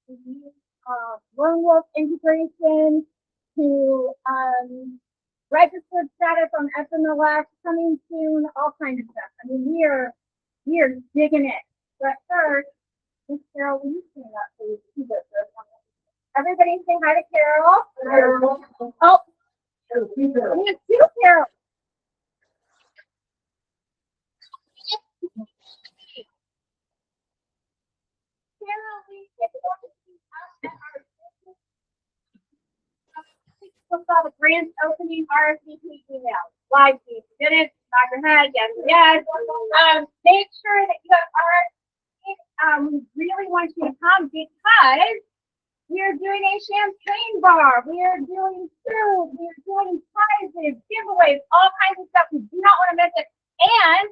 to use Lone Wolf integration to registered status on FMLS coming soon, all kinds of stuff. I mean, we are digging it. But first, Miss Carol, will you stand up please? Everybody say hi to Carol. Oh, we have two Carols. Carol, we get to go to see us at our business. We'll call the grand opening RSVP email. Live feed. Did it? Nod your head. Yes, yes. Make sure that you have RSVP. We really want you to come because we are doing a champagne bar. We are doing food. We are doing prizes, giveaways, all kinds of stuff. We do not want to miss it. And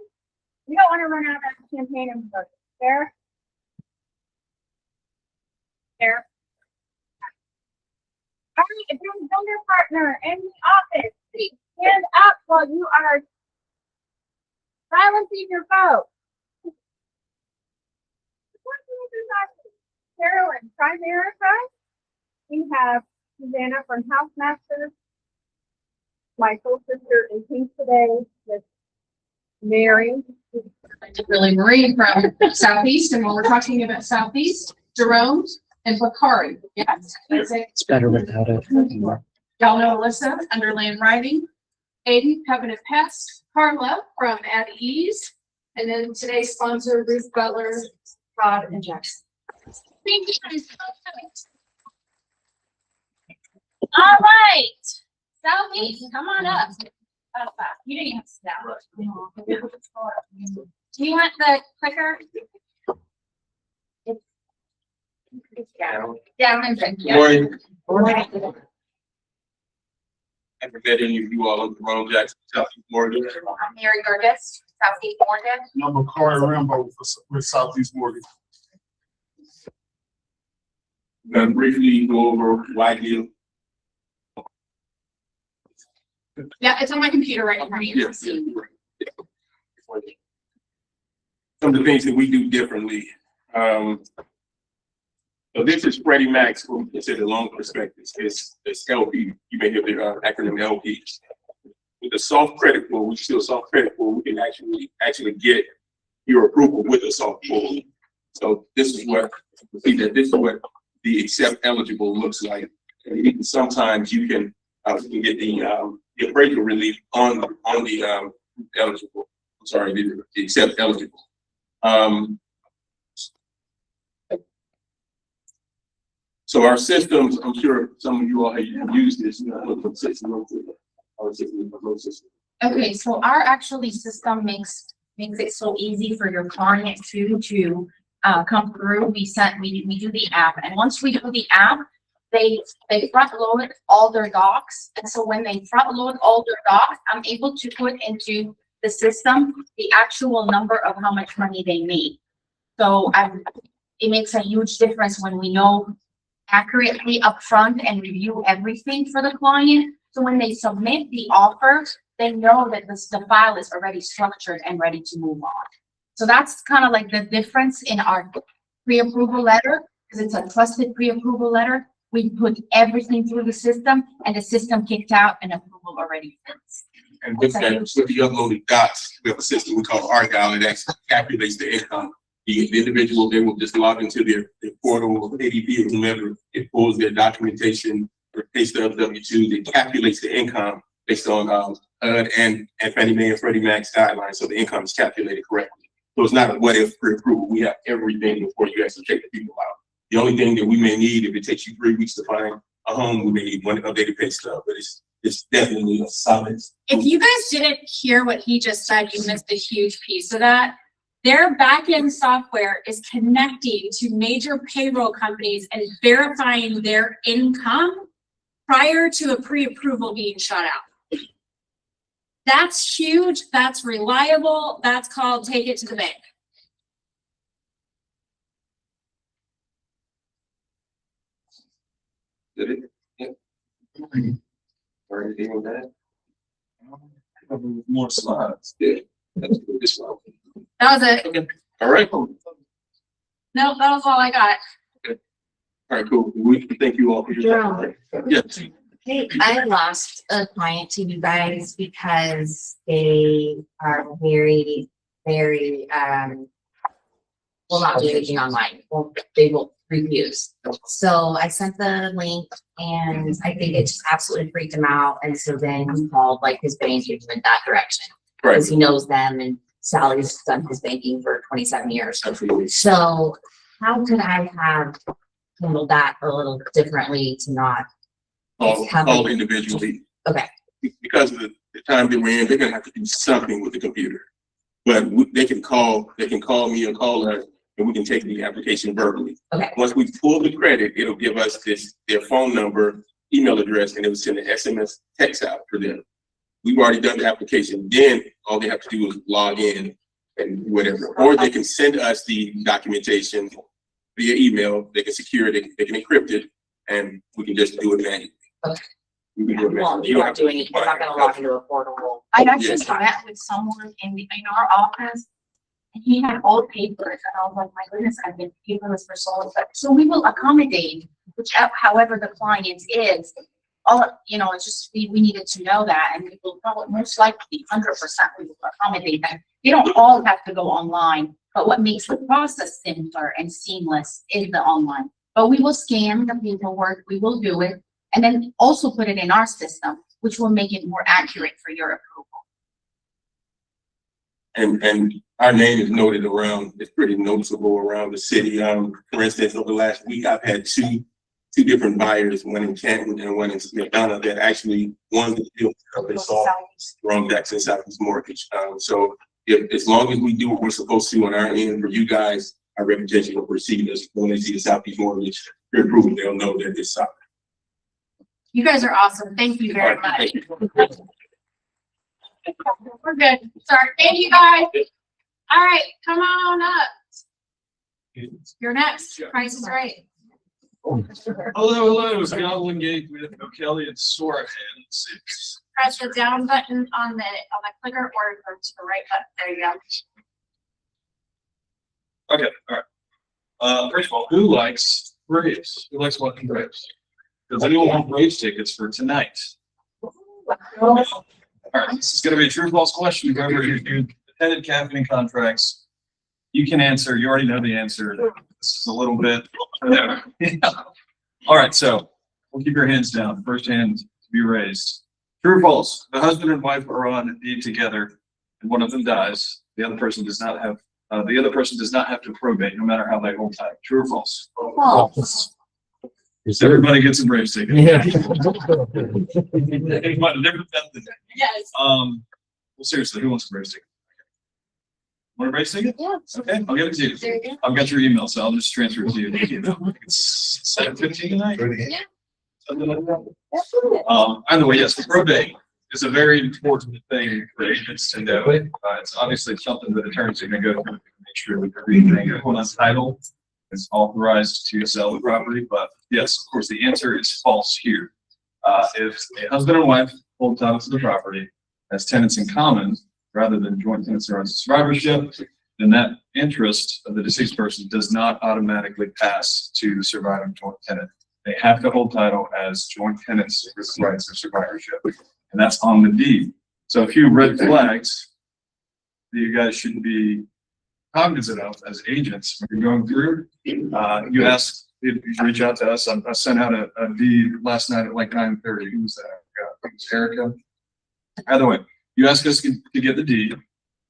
we don't want to run out of champagne and food. Fair? Fair? All right, if you're a vendor partner in the office, please stand up while you are silencing your phone. Carolyn, Primerica. We have Susanna from Housemasters. My co-sister in pink today with Mary. Really Marie from Southeast, and when we're talking about Southeast, Jerome and Bakari. Yes, It's better without it. y'all know Alyssa, Underland Writing, Aiden, Covenant Pest, Carla from At Ease, and then today's sponsor, Ruth Butler, Todd, and Jackson. Thank you. All right, Southeast, come on up. You didn't have to sit down. Do you want the clicker? It's down and good. Morning. Morning. I haven't met any of you all. I'm Ronald Jackson, Southeast Morgan. I'm Mary Gerges, Southeast Morgan. And I'm Bakari Rambo with Southeast Morgan. I'm going to briefly go over why deal. Yeah, it's on my computer right in front of you. Yes. Some of the things that we do differently. So this is Freddie Mac's, what we consider loan prospectus. It's LP. You may hear the acronym LP. With the soft credit pool, we still soft credit pool, we can actually get your approval with a soft pool. So this is what see that this is what the accept eligible looks like. And sometimes you can get the appraisal relief on the eligible. I'm sorry, the accept eligible. So our systems, I'm sure some of you all have used this. Okay, so our actually system makes it so easy for your client to come through. We do the app, and once we do the app, they front load all their docs. And so when they front load all their docs, I'm able to put into the system the actual number of how much money they made. So it makes a huge difference when we know accurately upfront and review everything for the client. So when they submit the offer, they know that the file is already structured and ready to move on. So that's kind of like the difference in our pre-approval letter, because it's a trusted pre-approval letter. We put everything through the system, and the system kicked out and approval already fits. And with that, with the uploaded docs, we have a system we call Argyle, and that calculates the income. The individual, they will just log into their portal of ADP or whomever. It pulls their documentation, their pay stub, W-2s. It calculates the income based on HUD and Fannie Mae and Freddie Mac's guidelines, so the income is calculated correctly. So it's not a what if pre-approval. We have everything before you actually take the people out. The only thing that we may need, if it takes you 3 weeks to find a home, we may need one updated pay stub, but it's definitely a solid. If you guys didn't hear what he just said, you missed a huge piece of that. Their backend software is connecting to major payroll companies and verifying their income prior to a pre-approval being shot out. That's huge. That's reliable. That's called take it to the bank. Did it? Yep. Or anything with that? More slides. Yeah. That's good. This one. That was it. Okay. All right. No, that was all I got. All right, cool. We thank you all for your time. Yes. Hey, I lost a client to you guys because they are very, will not do anything online. Well, they will refuse. So I sent the link and I think it just absolutely freaked him out. And so then he called like his bank and went that direction. Right. Because he knows them and Sally's done his banking for 27 years. Absolutely. So how could I have handled that a little differently to not? All individually. Okay. Because of the time that we're in, they're gonna have to do something with the computer. But they can call me or call her, and we can take the application verbally. Okay. Once we pull the credit, it'll give us their phone number, email address, and it will send an SMS text out for them. We've already done the application. Then all they have to do is log in and whatever. Or they can send us the documentation via email. They can secure it, they can encrypt it, and we can just do it manually. Okay. We can do it Well, manually. you don't do anything. You're not gonna log into a portal. I actually Yes. met with someone in our office. And he had old papers and I was like, my goodness, I've been paperless for so long. So we will accommodate however the client is. It's just, we needed to know that and we will probably most likely 100% we will accommodate them. They don't all have to go online, but what makes the process simpler and seamless is the online. But we will scan the paperwork, we will do it, and then also put it in our system, which will make it more accurate for your approval. And our name is noted around, it's pretty noticeable around the city. For instance, over the last week, I've had two different buyers, one in Canton and one in McDonough, that actually won the deal. They saw Ron Jackson Southeast Mortgage. So as long as we do what we're supposed to on our end for you guys, our reputation will precede us. When they see the Southeast Mortgage pre-approval, they'll know that it's solid. You guys are awesome. Thank you very much. We're good. Sorry. Thank you guys. All right, come on up. You're next. Price is Right. Hello, Scott Wingate with O'Kelly and Sorahan. Press the down button on the clicker or go to the right button. There you go. Okay, all right. First of all, who likes Braves? Who likes watching Braves? Does anyone want Braves tickets for tonight? All right, this is gonna be a true or false question. Whoever you attended camping contracts, you can answer. You already know the answer. This is a little bit. Yeah. All right, so we'll keep your hands down. First hand to be raised. True or false? The husband and wife are on a deed together, and one of them dies. The other person does not have. The other person does not have to probate, no matter how they hold tight. True or false? False. Everybody gets a Braves ticket. Yeah. Yes. Well, seriously, who wants a Braves ticket? Want a Braves ticket? Yeah. Okay, I'll get it to you. There you go. I've got your email, so I'll just transfer it to you. It's 7:15 tonight. Yeah. Something like that. Either way, yes, the probate is a very important thing for agents to know. It's obviously something that attorneys are gonna go through to make sure that everything on title is authorized to sell the property. But yes, of course, the answer is false here. If a husband and wife hold title to the property as tenants in common, rather than joint tenants or survivorship, then that interest of the deceased person does not automatically pass to the surviving joint tenant. They have to hold title as joint tenants with rights of survivorship, and that's on the deed. So a few red flags that you guys should be cognizant of as agents when you're going through. You asked if you reach out to us. I sent out a deed last night at like 9:30. Who was that? I think it was Erica. Either way, you ask us to get the deed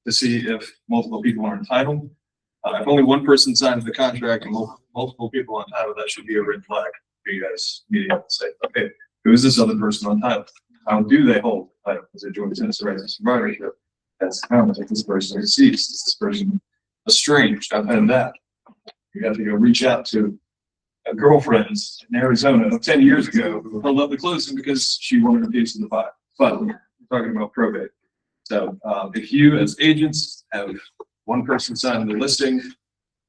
to see if multiple people are entitled. If only one person signs the contract and multiple people are entitled, that should be a red flag for you guys immediately. Say, okay, who is this other person on title? How do they hold title? Is it joint tenants or rights of survivorship? That's how much this person is deceased. Is this person estranged? I've had that. You have to go reach out to a girlfriend in Arizona 10 years ago who held up the closing because she wanted a piece of the pie. But we're talking about probate. So if you as agents have one person signing the listing,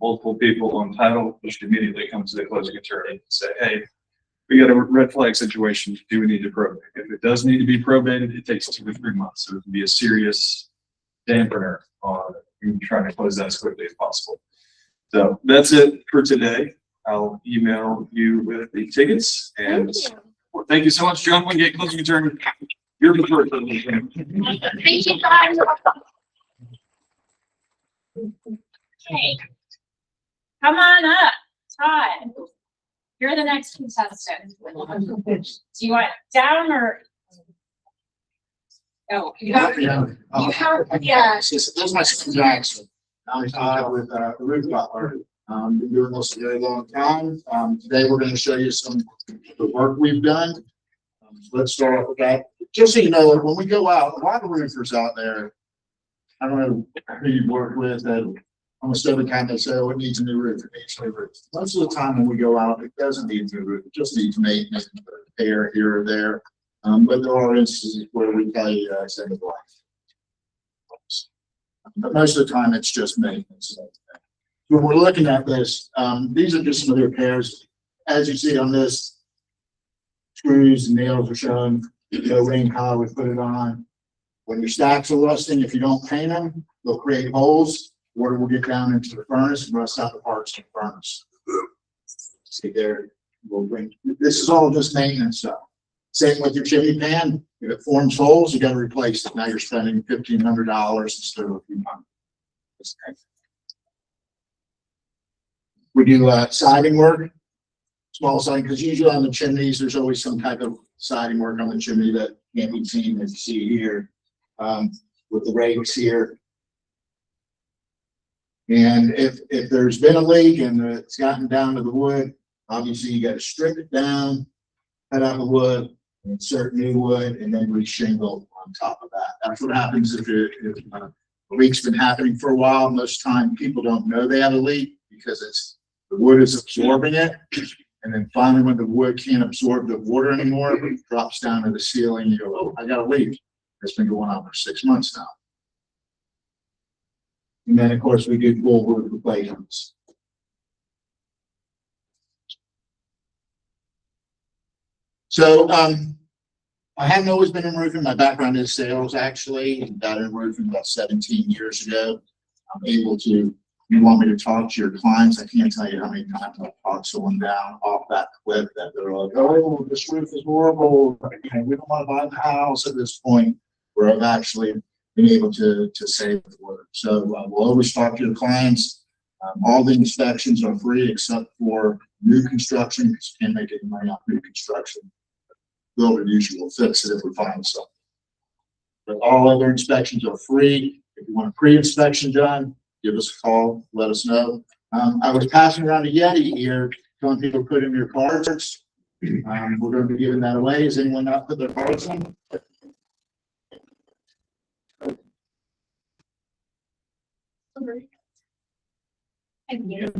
multiple people on title, you should immediately come to the closing attorney and say, hey, we got a red flag situation. Do we need to probate? If it does need to be probated, it takes 2 to 3 months. So it can be a serious dampener on you trying to close that as quickly as possible. So that's it for today. I'll email you with the tickets and Thank you. well, thank you so much, John. When you get closing return, you're the first. Thank you, guys. Okay. Come on up, Todd. You're the next contestant. Do you want down or? Oh, you have, yeah. This is my son Jackson. I'm Todd with Ruth Butler. Been doing this a very long time. Today we're going to show you some of the work we've done. So let's start off with that. Just so you know, when we go out, a lot of roofers out there, I don't know who you work with, that almost every time they say, oh, it needs a new roof, it needs a new roof. Most of the time when we go out, it doesn't need a new roof, it just needs maintenance, repair here or there. But there are instances where we tell you, send it life. But most of the time, it's just maintenance. When we're looking at this, these are just some of the repairs. As you see on this, screws and nails are shown, no rain collar, we put it on. When your stacks are rusting, if you don't paint them, they'll create holes. Water will get down into the furnace and rust out the parts in the furnace. See there, this is all just maintenance stuff. Same with your chimney pan. If it forms holes, you got to replace it. Now you're spending $1,500 instead of a few months. We do siding work, small siding, because usually on the chimneys, there's always some type of siding work on the chimney that can't be seen, as you see here, with the rakes here. And if there's been a leak and it's gotten down to the wood, obviously you got to strip it down, cut out the wood, insert new wood, and then re-shingle on top of that. That's what happens if a leak's been happening for a while. Most time people don't know they have a leak because the wood is absorbing it. And then finally, when the wood can't absorb the water anymore, it drops down to the ceiling. You go, oh, I got a leak. It's been going on for 6 months now. And then, of course, we do full wood replacements. So I haven't always been in roofing. My background is sales, actually. I got in roofing about 17 years ago. I'm able to, you want me to talk to your clients, I can't tell you how many times I've talked someone down off that cliff that they're like, oh, this roof is horrible. We don't want to buy the house at this point, where I've actually been able to save the work. So we'll always talk to your clients. All the inspections are free except for new construction, because you can't make any money off new construction. Builder usually will fix it if we find something. But all other inspections are free. If you want a pre-inspection done, give us a call, let us know. I was passing around a Yeti here, telling people to put in your cards. We're going to be giving that away. Has anyone not put their cards in? Thank you.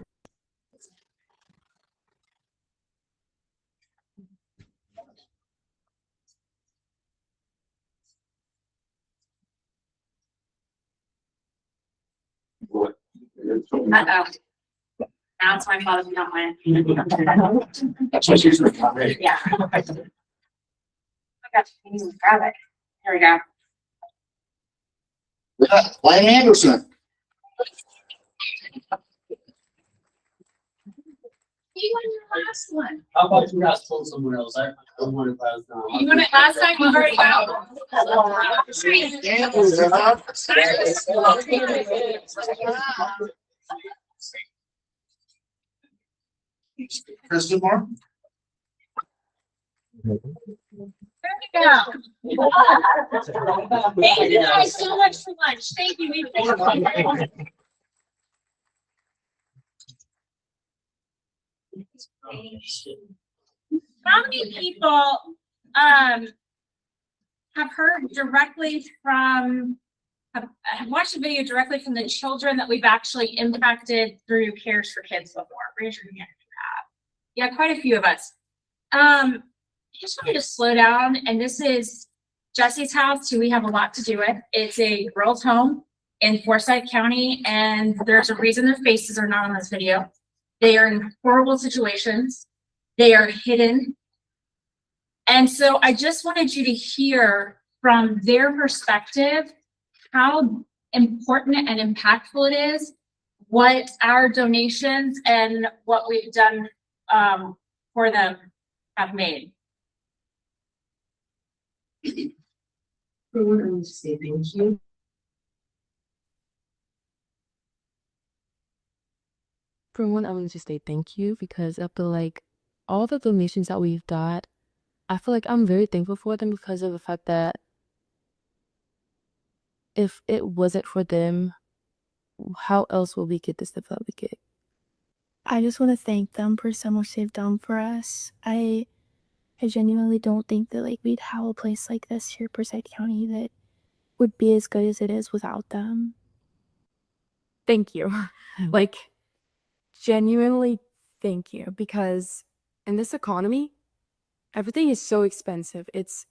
Uh-oh. Now it's my fault if you don't mind. That's what she's doing. Yeah. I got you. You grab it. There we go. Yeah, Wayne Anderson. You won your last one. How about you guys told someone else? I won it last time. You won it last time, you already got Kristen Moore. There you go. Thank you guys so much for lunch. Thank you. We appreciate it. How many people have heard directly from, have watched a video directly from the children that we've actually impacted through Cares for Kids before? Raise your hand if you have. Yeah, quite a few of us. I just wanted to slow down, and this is Jesse's house, who we have a lot to do with. It's a girls' home in Forsyth County, and there's a reason their faces are not on this video. They are in horrible situations. They are hidden. And so I just wanted you to hear from their perspective how important and impactful it is what our donations and what we've done, for them have made. Say thank you. For one, I want to say thank you because I feel like all the donations that we've got, I feel like I'm very thankful for them because of the fact that if it wasn't for them, how else will we get the stuff that we get? I just want to thank them for so much they've done for us. I genuinely don't think that like we'd have a place like this here, Forsyth County, that would be as good as it is without them. Thank you. Like, genuinely thank you because in this economy, everything is so expensive. It's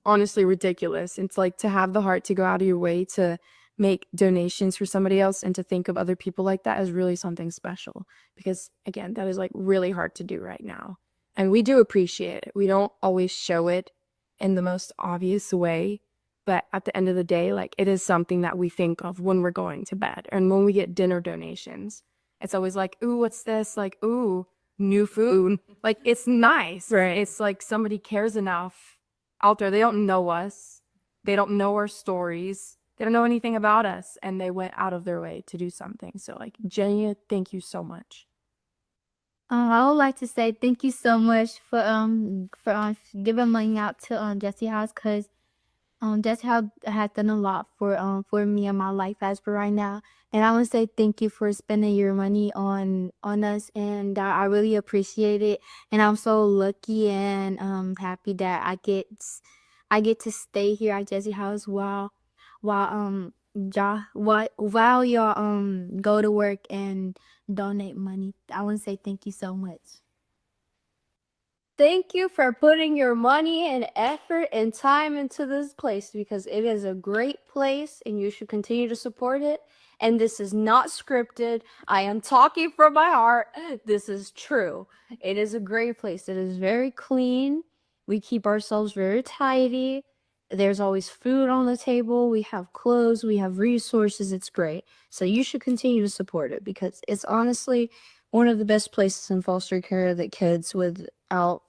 honestly ridiculous. It's like to have the heart to go out of your way to make donations for somebody else and to think of other people like that is really something special because again, that is like really hard to do right now. And we do appreciate it. We don't always show it in the most obvious way, but at the end of the day, like it is something that we think of when we're going to bed and when we get dinner donations. It's always like, ooh, what's this? Like, ooh, new food. Like, it's nice. Right. It's like somebody cares enough out there. They don't know us. They don't know our stories. They don't know anything about us. And they went out of their way to do something. So, like, Jenny, thank you so much. I would like to say thank you so much for giving money out to Jesse House because Jesse House has done a lot for me and my life as for right now. And I want to say thank you for spending your money on us, and I really appreciate it. And I'm so lucky and happy that I get to stay here at Jesse House while y'all go to work and donate money. I want to say thank you so much. Thank you for putting your money and effort and time into this place because it is a great place and you should continue to support it. And this is not scripted. I am talking from my heart. This is true. It is a great place. It is very clean. We keep ourselves very tidy. There's always food on the table. We have clothes. We have resources. It's great. So you should continue to support it because it's honestly one of the best places in foster care that kids without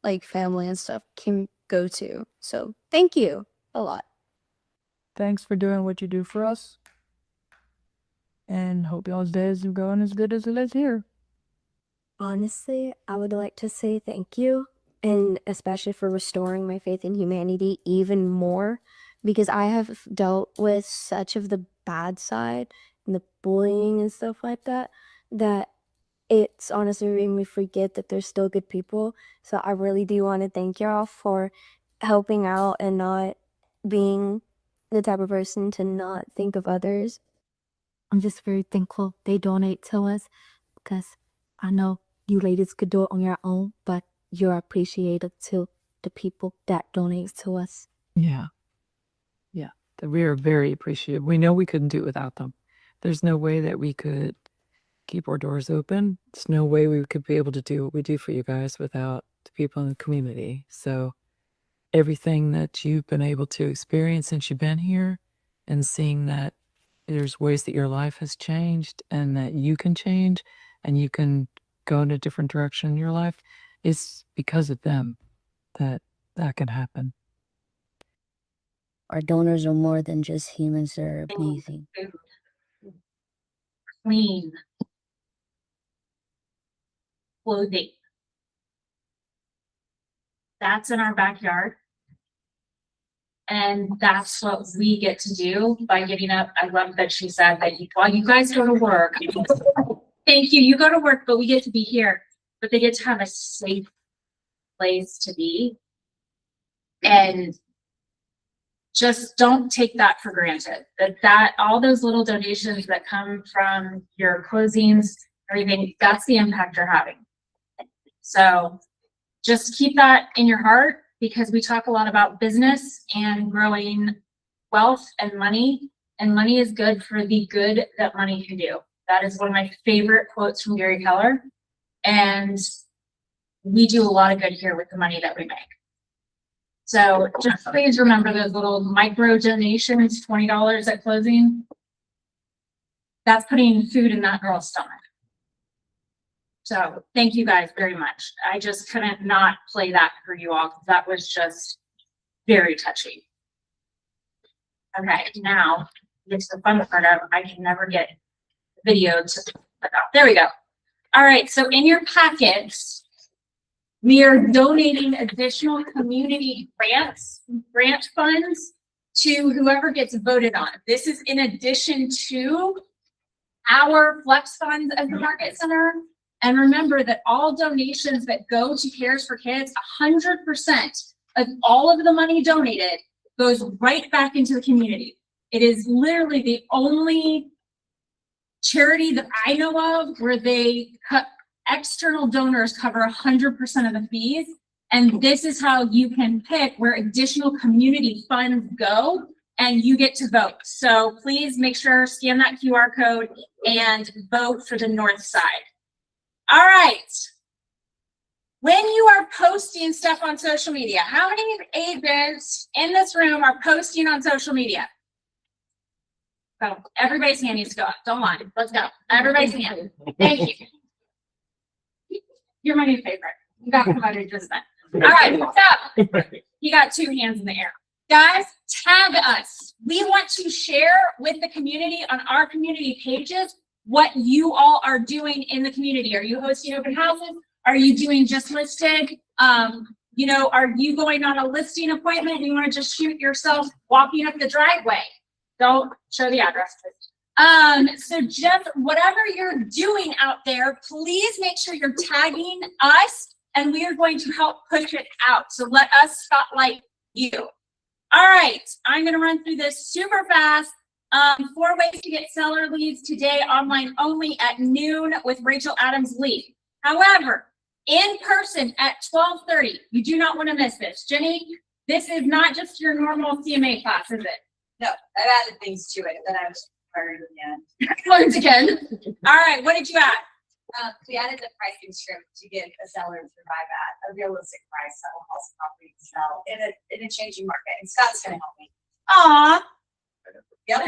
like family and stuff can go to. So thank you a lot. Thanks for doing what you do for us. And hope y'all's days are going as good as it is here. Honestly, I would like to say thank you, and especially for restoring my faith in humanity even more, because I have dealt with such of the bad side and the bullying and stuff like that, that it's honestly made me forget that there's still good people. So I really do want to thank y'all for helping out and not being the type of person to not think of others. I'm just very thankful they donate to us because I know you ladies could do it on your own, but you're appreciated to the people that donate to us. Yeah. Yeah. We are very appreciative. We know we couldn't do it without them. There's no way that we could keep our doors open. There's no way we could be able to do what we do for you guys without the people in the community. So everything that you've been able to experience since you've been here and seeing that there's ways that your life has changed and that you can change and you can go in a different direction in your life is because of them that can happen. Our donors are more than just humans, they're amazing. Food. Clean. Clothing. That's in our backyard. And that's what we get to do by getting up. I love that she said that while you guys go to work, thank you, you go to work, but we get to be here. But they get to have a safe place to be. And just don't take that for granted. That all those little donations that come from your closings, everything, that's the impact you're having. So just keep that in your heart, because we talk a lot about business and growing wealth and money is good for the good that money can do. That is one of my favorite quotes from Gary Keller. And we do a lot of good here with the money that we make. So just please remember those little micro donations, $20 at closing. that's putting food in that girl's stomach. So thank you guys very much. I just couldn't not play that for you all, 'cause that was just very touching. Okay, now get to the fun part of, I can never get the video to, there we go. All right, so in your packets, we are donating additional community grant funds to whoever gets voted on. This is in addition to our flex funds as the Market Center. And remember that all donations that go to Cares for Kids, 100% of all of the money donated goes right back into the community. It is literally the only charity that I know of where they cut external donors cover 100% of the fees. And this is how you can pick where additional community funds go and you get to vote. So please make sure, scan that QR code and vote for the North Side. All right. When you are posting stuff on social media, how many agents in this room are posting on social media? So everybody's hand needs to go up. Don't lie. Let's go. Everybody's hand. Thank you. You're my new favorite. You got promoted just then. All right, what's up? You got 2 hands in the air. Guys, tag us. We want to share with the community on our community pages what you all are doing in the community. Are you hosting open houses? Are you doing just listed? You know, are you going on a listing appointment? You want to just shoot yourself walking up the driveway? Don't show the address, please. So just whatever you're doing out there, please make sure you're tagging us and we are going to help push it out. So let us spotlight you. All right, I'm going to run through this super fast. 4 ways to get seller leads today, online only at noon with Rachel Adams Lee. However, in person at 12:30, you do not want to miss this. Jenny, this is not just your normal CMA class, is it? No, I've added things to it that I've learned again. Learned again. All right, what did you add? We added the pricing script to give a seller to arrive at a realistic price that will also property to sell in a changing market. And Scott's going to help me. Aw, Yep.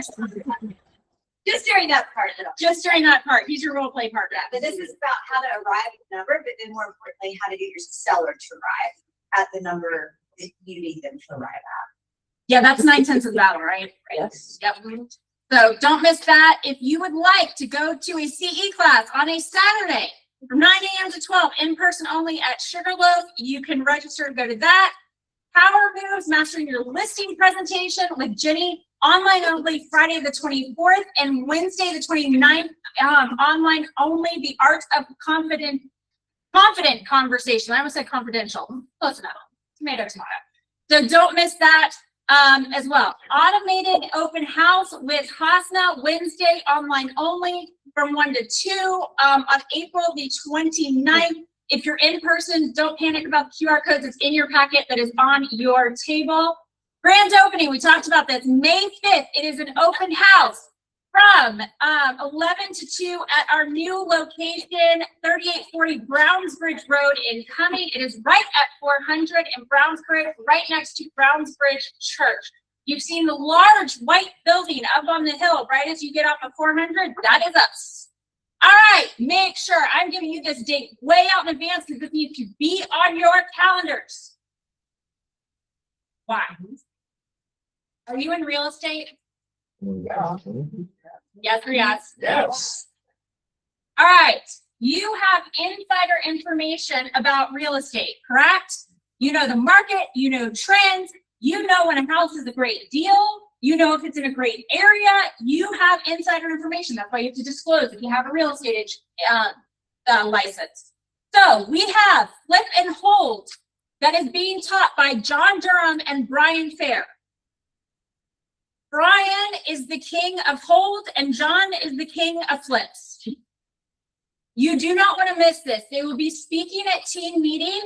Just during that part, though. just during that part. He's your role play partner. Yeah, but this is about how to arrive at the number, but then more importantly, how to get your seller to arrive at the number that you need them to arrive at. Yeah, that's 9/10 of the battle, right? Yes. Yep. So don't miss that. If you would like to go to a CE class on a Saturday from 9 a.m. to 12, in person only at Sugarloaf, you can register and go to that. Power Moves, Mastering Your Listing Presentation with Jenny, online only Friday the 24th and Wednesday the 29th, online only, The Art of Confident Conversation. I almost said confidential. Close enough. Tomato. So don't miss that. As well. Automated open house with Hasna, Wednesday, online only from 1 to 2 on April the 29th. If you're in person, don't panic about the QR codes. It's in your packet that is on your table. Grand opening, we talked about this, May 5th. It is an open house from 11 to 2 at our new location, 3840 Brownsbridge Road in Cumming. It is right at 400 in Brownsbridge, right next to Brownsbridge Church. You've seen the large white building up on the hill right as you get off of 400. That is us. All right, make sure I'm giving you this date way out in advance because this needs to be on your calendars. Why? Are you in real estate? Yes or yes? Yes. All right, you have insider information about real estate, correct? You know the market, you know trends, you know when a house is a great deal, you know if it's in a great area, you have insider information. That's why you have to disclose if you have a real estate license. So we have Flip and Hold that is being taught by John Durham and Brian Fair. Brian is the king of hold and John is the king of flips. You do not want to miss this. They will be speaking at teen meeting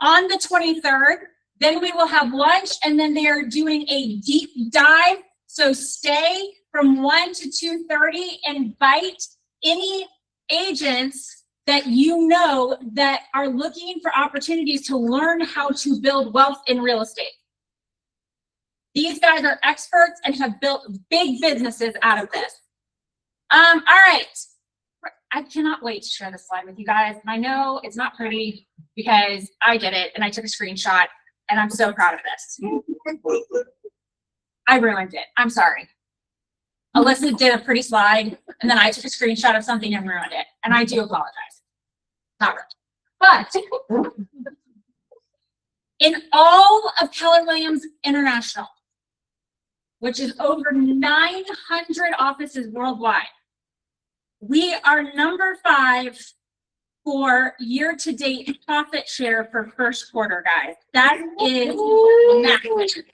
on the 23rd. Then we will have lunch and then they are doing a deep dive. So stay from 1 to 2:30. Invite any agents that you know that are looking for opportunities to learn how to build wealth in real estate. These guys are experts and have built big businesses out of this. All right. I cannot wait to share this slide with you guys. I know it's not pretty because I did it and I took a screenshot and I'm so proud of this. I ruined it. I'm sorry. Alyssa did a pretty slide and then I took a screenshot of something and ruined it. And I do apologize. Not really. But in all of Keller Williams International, which is over 900 offices worldwide, we are number 5 for year-to-date profit share for first quarter, guys. That is massive.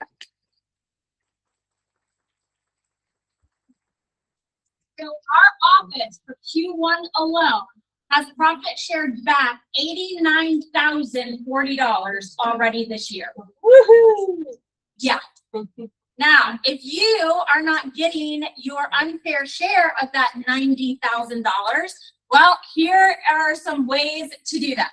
So our office for Q1 alone has profit shared back $89,040 already this year. Woohoo! Yeah. Now, if you are not getting your unfair share of that $90,000, well, here are some ways to do that.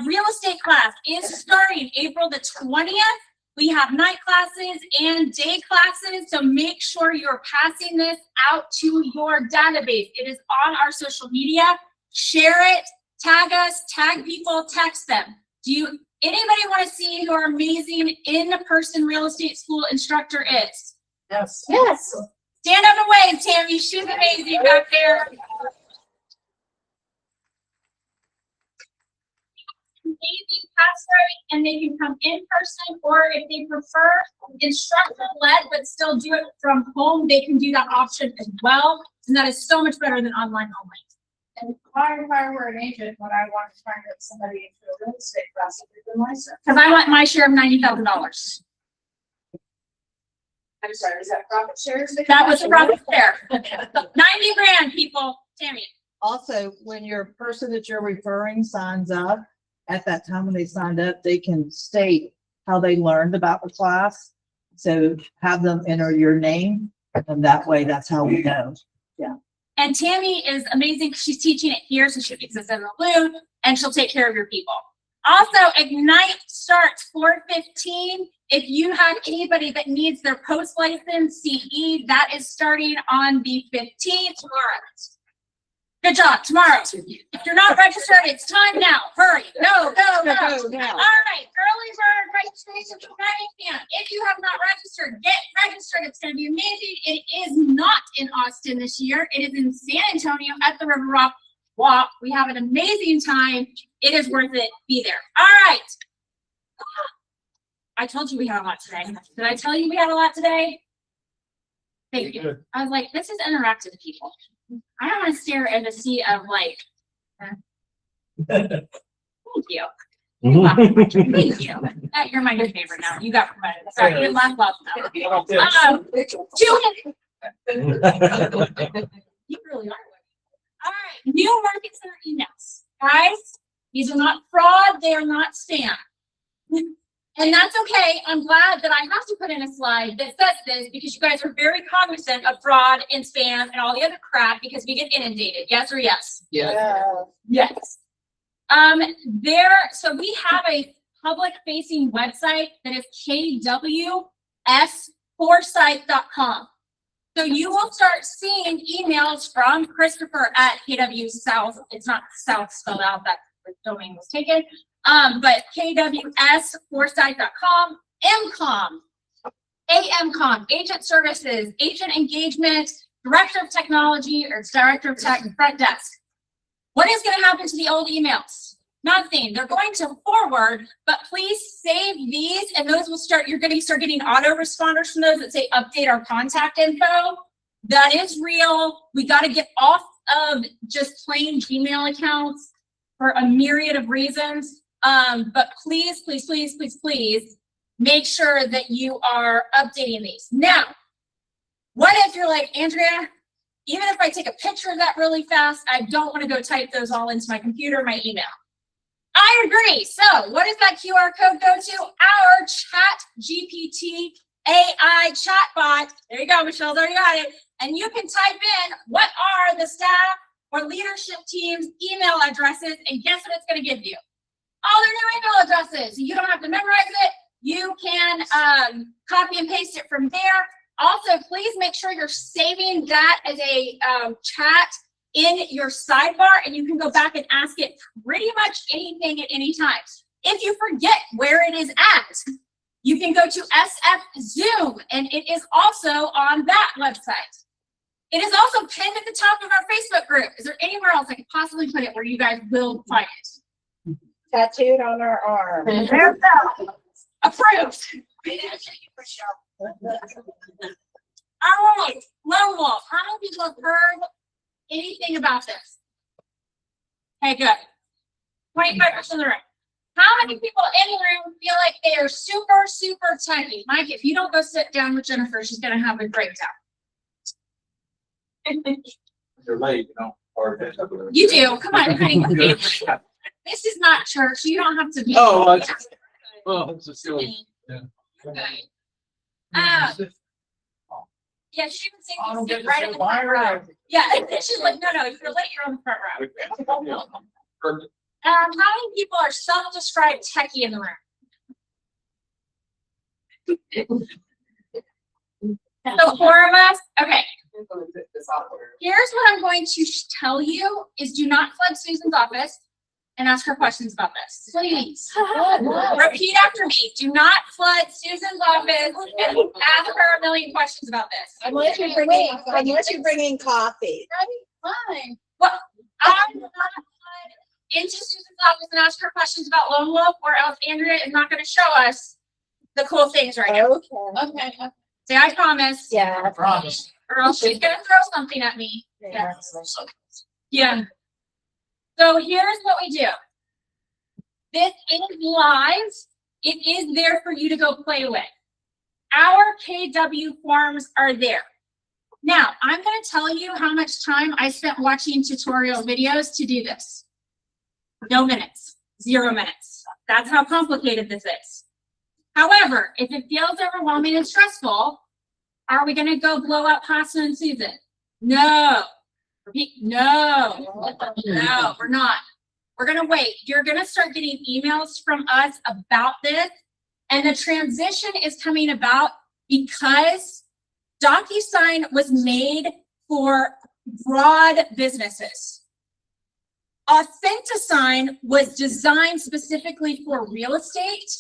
Real estate class is starting April the 20th. We have night classes and day classes, so make sure you're passing this out to your database. It is on our social media. Share it, tag us, tag people, text them. Anybody want to see who our amazing in-person real estate school instructor is? Yes. Yes. Stand up and wave, Tammy. She's amazing back there. Amazing classroom, and they can come in person, or if they prefer instructor-led but still do it from home, they can do that option as well. And that is so much better than online only. And why, if I were an agent, when I want to try and get somebody into a real estate class, than myself? Because I want my share of $90,000. I'm sorry, is that profit shares? That was the profit share. 90 grand, people. Tammy. Also, when your person that you're referring signs up, at that time when they signed up, they can state how they learned about the class. So have them enter your name, and that way that's how we know. Yeah. And Tammy is amazing. She's teaching it here, so she keeps us in the loop, and she'll take care of your people. Also, Ignite starts 4/15. If you have anybody that needs their post-license CE, that is starting on the 15th tomorrow. Good job, tomorrow. If you're not registered, it's time now. Hurry, go, go, go. All right, early bird registration for 9 a.m. If you have not registered, get registered. It's going to be amazing. It is not in Austin this year. It is in San Antonio at the River Rock Walk. We have an amazing time. It is worth it. Be there. All right. I told you we had a lot today. Did I tell you we had a lot today? Thank you. I was like, this is interactive, people. I don't want to stare at a sea of like. Thank you. Thank you. You're my new favorite now. You got promoted. Sorry, you laugh loud now. You really are. All right, new market center emails, guys. These are not fraud. They are not spam. And that's okay. I'm glad that I have to put in a slide that says this because you guys are very cognizant of fraud and spam and all the other crap because we get inundated. Yes or yes? Yeah. Yes. So we have a public facing website that is kwsforesight.com. So you will start seeing emails from Christopher at KW South. It's not South spelled out, that the domain was taken. But kwsforesight.com, AMCOM, agent services, agent engagement, director of technology, or director of tech, front desk. What is going to happen to the old emails? Nothing. They're going to forward, but please save these, and those will start. You're going to start getting autoresponders from those that say update our contact info. That is real. We got to get off of just plain Gmail accounts for a myriad of reasons. But please, please, please, please, please make sure that you are updating these. Now, what if you're like, Andrea, even if I take a picture of that really fast, I don't want to go type those all into my computer, my email. I agree. So what does that QR code go to? Our ChatGPT AI chatbot. There you go, Michelle. There you got it. And you can type in what are the staff or leadership team's email addresses, and guess what it's going to give you? All their new email addresses. You don't have to memorize it. You can copy and paste it from there. Also, please make sure you're saving that as a chat in your sidebar, and you can go back and ask it pretty much anything at any time. If you forget where it is at, you can go to SF Zoom, and it is also on that website. It is also pinned at the top of our Facebook group. Is there anywhere else I could possibly put it where you guys will find it? Tattooed on our arm. Approved. All right, Lone Wolf, how many people have heard anything about this? Okay, good. 25% of the room. How many people in the room feel like they are super, super techy? Mike, if you don't go sit down with Jennifer, she's gonna have a breakdown. You're late, you know. You do, come on, honey. This is not church, you don't have to be. Oh, well, it's just silly. Yeah. Okay. Yeah, she was saying, sit right in the front row. Yeah, and then she's like, no, if you're late, you're on the front row. Perfect. How many people are self-described techie in the room? So 4 of us, okay. Here's what I'm going to tell you is do not flood Susan's office and ask her questions about this. Please. Repeat after me. Do not flood Susan's office and ask her a million questions about this. Unless you bring in coffee. Fine. Well, I'm not flood into Susan's office and ask her questions about Lone Wolf, or else Andrea is not going to show us the cool things right now. Okay. Say, I promise. Yeah. I promise. Or else she's gonna throw something at me. Yeah. So here's what we do. This is live. It is there for you to go play with. Our KW forms are there. Now, I'm gonna tell you how much time I spent watching tutorial videos to do this. No minutes, 0 minutes. That's how complicated this is. However, if it feels overwhelming and stressful, are we gonna go blow up Pasta and Susan? No. Repeat, no, we're not. We're gonna wait. You're gonna start getting emails from us about this. And the transition is coming about because DocuSign was made for broad businesses. Authentisign was designed specifically for real estate,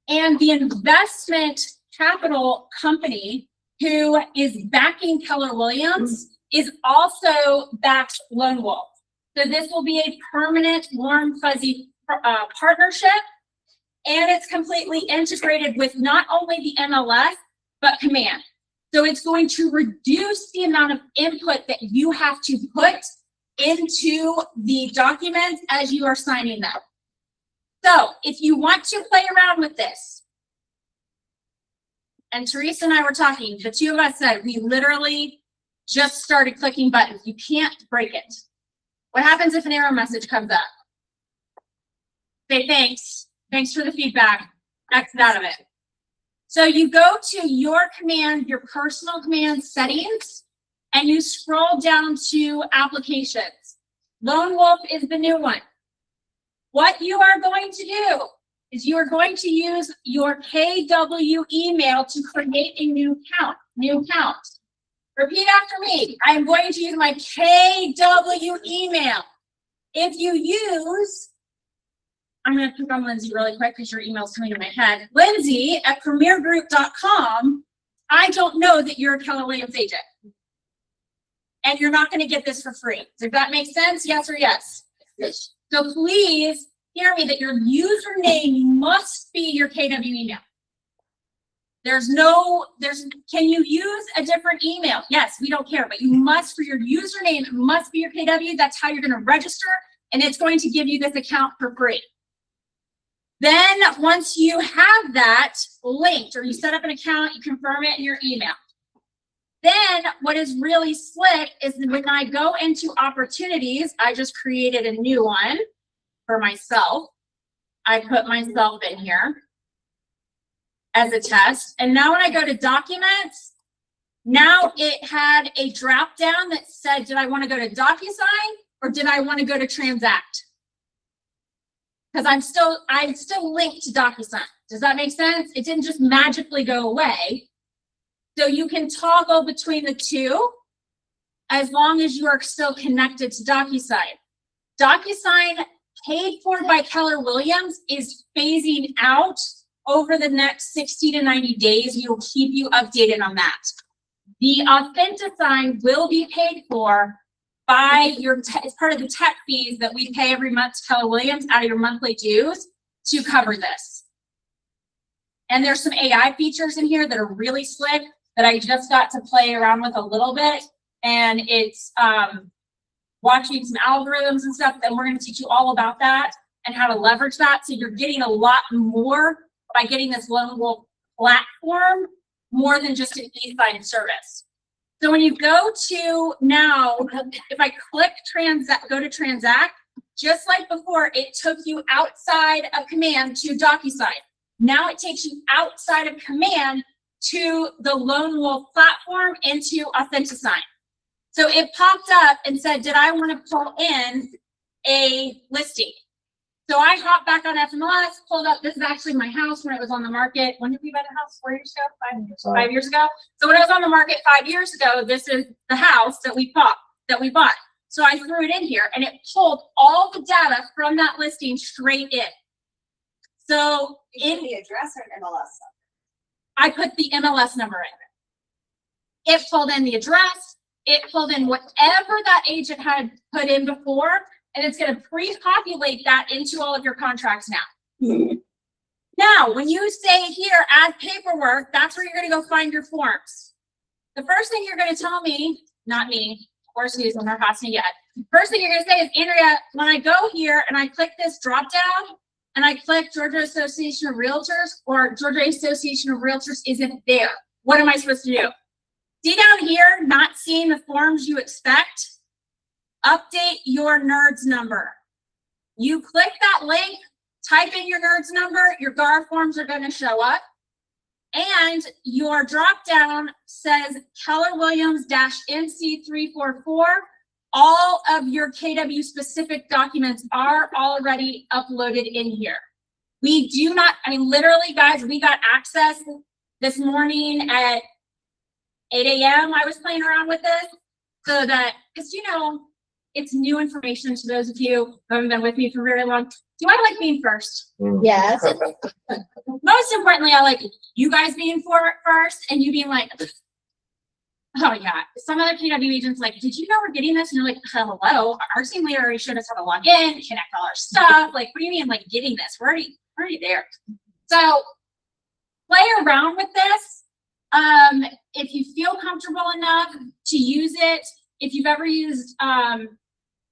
and the investment capital company who is backing Keller Williams is also backed Lone Wolf. So this will be a permanent warm fuzzy partnership, and it's completely integrated with not only the MLS, but Command. So it's going to reduce the amount of input that you have to put into the documents as you are signing them. So if you want to play around with this, and Teresa and I were talking, the two of us said, we literally just started clicking buttons. You can't break it. What happens if an error message comes up? Say thanks. Thanks for the feedback. Exit out of it. So you go to your command, your personal command settings, and you scroll down to applications. Lone Wolf is the new one. What you are going to do is you are going to use your KW email to create a new account. Repeat after me. I am going to use my KW email. If you use, I'm going to click on Lindsay really quick because your email's coming in my head. Lindsay at premiergroup.com. I don't know that you're a Keller Williams agent. And you're not going to get this for free. Does that make sense? Yes or yes? Yes. So please hear me that your username must be your KW email. Can you use a different email? Yes, we don't care, but you must, for your username, it must be your KW. That's how you're going to register, and it's going to give you this account for free. Then once you have that linked, or you set up an account, you confirm it in your email. Then what is really slick is when I go into opportunities, I just created a new one for myself. I put myself in here as a test. And now when I go to documents, now it had a drop down that said, did I want to go to DocuSign or did I want to go to Transact? Because I'm still linked to DocuSign. Does that make sense? It didn't just magically go away. So you can toggle between the two as long as you are still connected to DocuSign. DocuSign, paid for by Keller Williams, is phasing out over the next 60 to 90 days. We will keep you updated on that. The AuthentiSign will be paid for by it's part of the tech fees that we pay every month to Keller Williams out of your monthly dues to cover this. And there's some AI features in here that are really slick that I just got to play around with a little bit. And it's watching some algorithms and stuff, and we're going to teach you all about that and how to leverage that. So you're getting a lot more by getting this Lone Wolf platform, more than just an e-sign service. So when you go to now, if I click go to transact, just like before, it took you outside of Command to DocuSign. Now it takes you outside of Command to the Lone Wolf platform into AuthentiSign. So it popped up and said, did I want to pull in a listing? So I hopped back on FMLS, pulled up, this is actually my house when it was on the market. When did we buy the house? 4 years ago? 5 years ago. 5 years ago. So when it was on the market 5 years ago, this is the house that we bought. So I threw it in here and it pulled all the data from that listing straight in. So In the address or an MLS? I put the MLS number in. It pulled in the address. It pulled in whatever that agent had put in before, and it's going to pre-populate that into all of your contracts now. Now, when you say here, add paperwork, that's where you're going to go find your forms. The first thing you're going to tell me, not me, of course, Susan, we're passing yet. First thing you're going to say is, Andrea, when I go here and I click this drop down and I click Georgia Association of Realtors, or Georgia Association of Realtors isn't there, what am I supposed to do? See down here, not seeing the forms you expect? Update your NERDS number. You click that link, type in your NERDS number, your GAR forms are going to show up. And your drop down says Keller Williams-NC344. All of your KW specific documents are already uploaded in here. We do not, I mean, literally, guys, we got access this morning at 8 a.m. I was playing around with this so that, because it's new information to those of you who haven't been with me for very long. Do I like being first? Yes. Most importantly, I like you guys being first and you being like, oh yeah. Some other KW agents like, did you know we're getting this? And you're like, hello, our team leader already showed us how to log in, connect all our stuff. Like, what do you mean like getting this? We're already there. So play around with this. If you feel comfortable enough to use it, if you've ever used,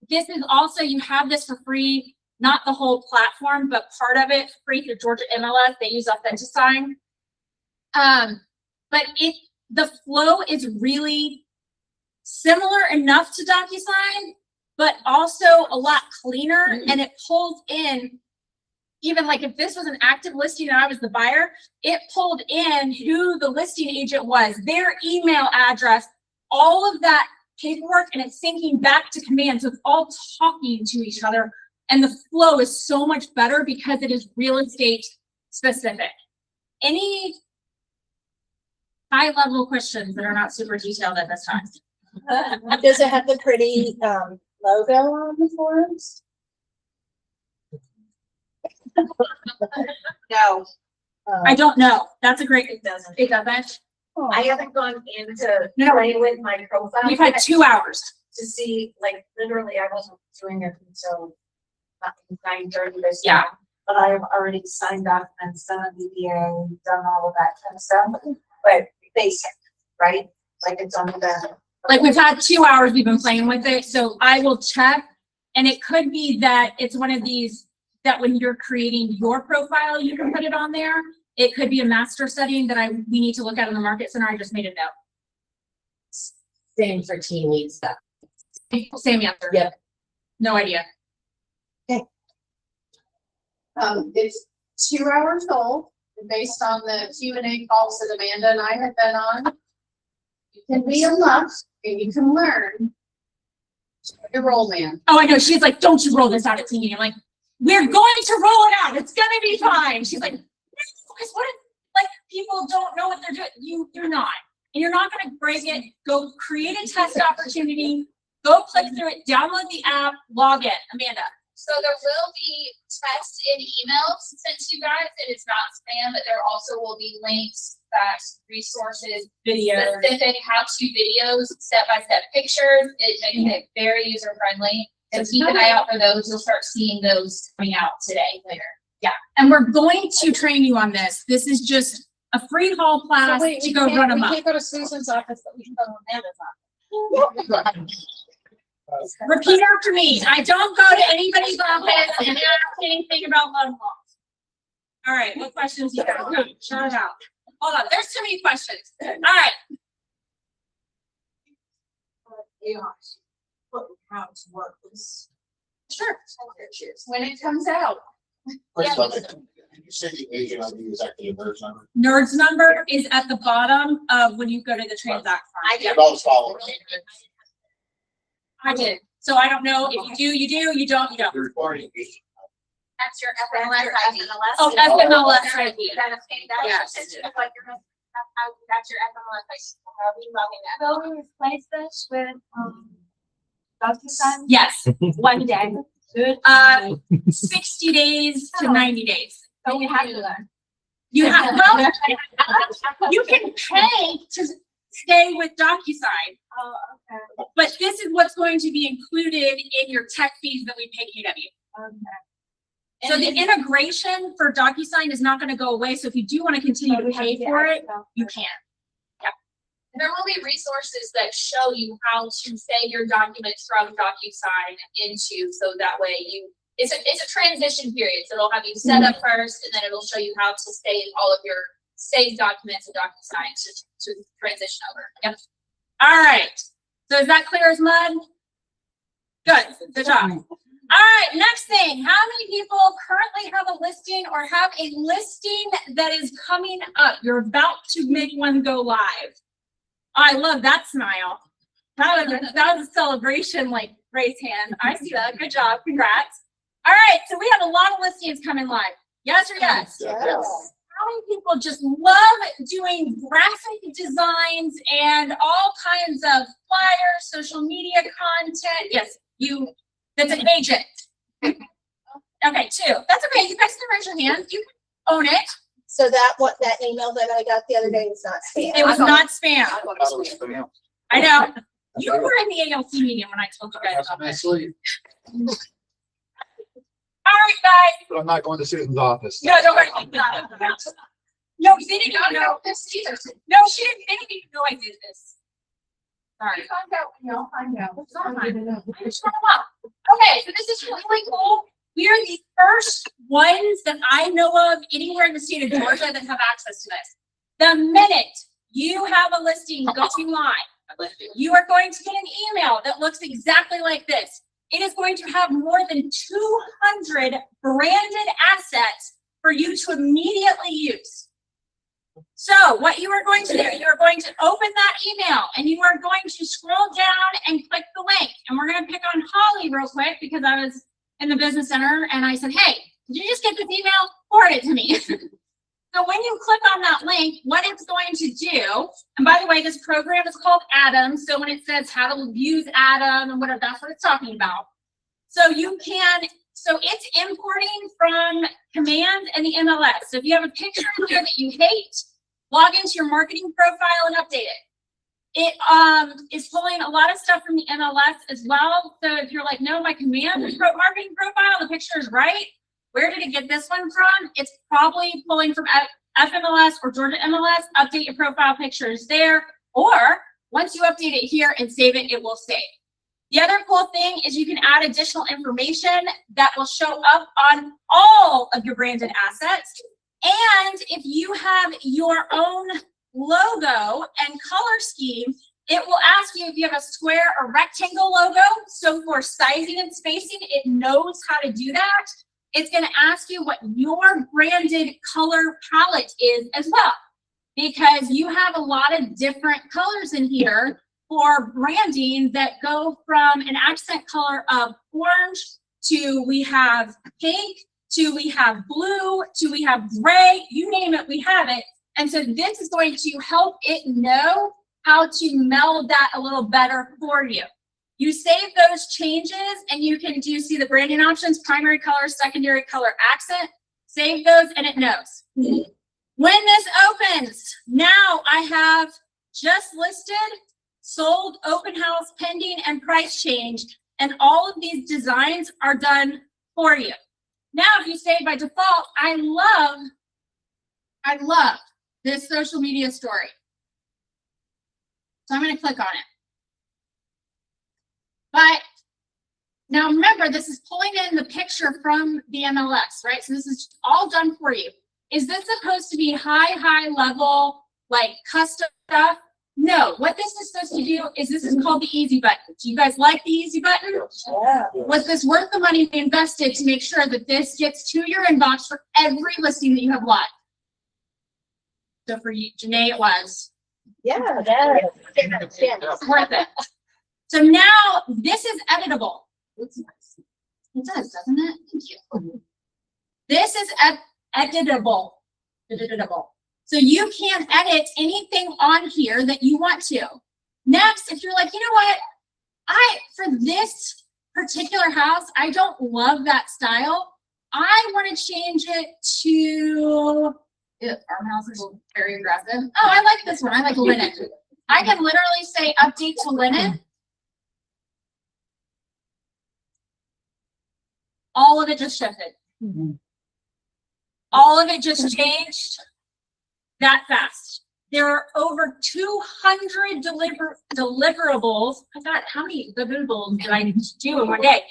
this is also, you have this for free, not the whole platform, but part of it free through Georgia MLS. They use AuthentiSign. But the flow is really similar enough to DocuSign, but also a lot cleaner, and it pulls in. Even like if this was an active listing and I was the buyer, it pulled in who the listing agent was, their email address, all of that paperwork, and it's syncing back to Command. So it's all talking to each other. And the flow is so much better because it is real estate specific. Any high level questions that are not super detailed at this time? Does it have the pretty logo on the forms? No, I don't know. That's a great, it doesn't. it doesn't. I haven't gone into No. playing with my profile. We've had 2 hours. to see, like, literally, I wasn't doing it until 9:30 this Yeah. morning. But I have already signed documents, done a VBA, done all of that kind of stuff, but basic, right? Like it's on the. Like we've had 2 hours we've been playing with it, so I will check. And it could be that it's one of these that when you're creating your profile, you can put it on there. It could be a master setting that we need to look at in the Market Center. I just made a note. Same for team lead stuff. Same answer. Yep. No idea. It's 2 hours old, based on the Q&A calls that Amanda and I have been on. You can be a muff and you can learn. Your role man. Oh, I know. She's like, don't you roll this out at me. I'm like, we're going to roll it out. It's gonna be fine. She's like, what if, like, people don't know what they're doing? You're not. and you're not gonna break it, go create a test opportunity, go click through it, download the app, log in. Amanda. So there will be tests in emails sent to you guys, and it's not spam, but there also will be links, facts, resources, Videos. specific how-to videos, step-by-step pictures. It makes it very user-friendly. So keep an eye out for those. You'll start seeing those coming out today, later. And we're going to train you on this. This is just a free hall class to go run them up. go to Susan's office, but we can go to Amanda's office. Repeat after me. I don't go to anybody's office and ask anything about loan laws. All right, what questions you got? Go, shout it out. Hold on, there's too many questions. All right. How to work this. Sure. When it comes out. First of all, you said the agent ID is actually a merge number. NERD's number is at the bottom of when you go to the transact form. It always follows. I did. So I don't know if you do, you don't, you don't. The recording agent. That's your FMLS ID. Oh, FMLS ID. Yes. That's your FMLS ID. However you log in. Will we replace this with, DocuSign? Yes, 1 day. 60 days to 90 days. So we have to learn. You have, well, you can pay to stay with DocuSign, Oh, okay. but this is what's going to be included in your tech fees that we pay KW. Okay. So the integration for DocuSign is not going to go away. So if you do want to continue to pay for it, you can. There will be resources that show you how to save your documents from DocuSign into, so that way it's a transition period. So it'll have you set up first, and then it'll show you how to save all of your saved documents in DocuSign to transition over. Yep. All right. So is that clear as mud? Good. Good job. All right. Next thing. How many people currently have a listing or have a listing that is coming up? You're about to make one go live. I love that smile. That was a celebration, like raise hand. I see that. Good job. Congrats. All right. So we have a lot of listings coming live. Yes or yes? Yes. How many people just love doing graphic designs and all kinds of flyers, social media content? Yes, that's an agent. Okay, 2. That's okay. You guys can raise your hand. You can own it. So that email that I got the other day is not spam. It was not spam. I thought it was spam. I know. You were in the ALC meeting when I told you guys about this. Actually, All right, guys. but I'm not going to Susan's office. No, don't worry. No, they didn't even know this either. No, they didn't even know I did this. Sorry. Find out, you'll find out. It's not mine. I just turned them up. Okay, so this is really cool. We are the first ones that I know of anywhere in the state of Georgia that have access to this. The minute you have a listing going live, you are going to get an email that looks exactly like this. It is going to have more than 200 branded assets for you to immediately use. So what you are going to do, you are going to open that email and you are going to scroll down and click the link. And we're going to pick on Holly real quick because I was in the business center and I said, hey, did you just get this email? Forward it to me. So when you click on that link, what it's going to do, and by the way, this program is called Atom. So when it says how to use Atom and whatever, that's what it's talking about. So so it's importing from Command and the MLS. So if you have a picture in here that you hate, log into your marketing profile and update it. It is pulling a lot of stuff from the MLS as well. So if you're like, no, my Command marketing profile, the picture is right. Where did it get this one from? It's probably pulling from FMLS or Georgia MLS. Update your profile pictures there. Or once you update it here and save it, it will save. The other cool thing is you can add additional information that will show up on all of your branded assets. And if you have your own logo and color scheme, it will ask you if you have a square or rectangle logo. So for sizing and spacing, it knows how to do that. It's going to ask you what your branded color palette is as well, because you have a lot of different colors in here for branding that go from an accent color of orange to we have pink to we have blue to we have gray, you name it, we have it. And so this is going to help it know how to meld that a little better for you. You save those changes and you can see the branding options, primary color, secondary color, accent, save those and it knows. When this opens, now I have just listed, sold, open house, pending, and price change. And all of these designs are done for you. Now, if you save by default, I love this social media story. So I'm going to click on it. But now remember, this is pulling in the picture from the MLS, right? So this is all done for you. Is this supposed to be high level, like custom stuff? No, what this is supposed to do is this is called the easy button. Do you guys like the easy button? Yeah. Was this worth the money we invested to make sure that this gets to your inbox for every listing that you have live? So for you, Janae, it was. Yeah. It's worth it. So now this is editable. It does, doesn't it? Thank you. This is editable. So you can edit anything on here that you want to. Next, if you're like, you know what? For this particular house, I don't love that style. I want to change it to, farmhouse is very aggressive. Oh, I like this one. I like linen. I can literally say update to linen. All of it just shifted. All of it just changed that fast. There are over 200 deliverables. I thought, how many deliverables did I do in one day?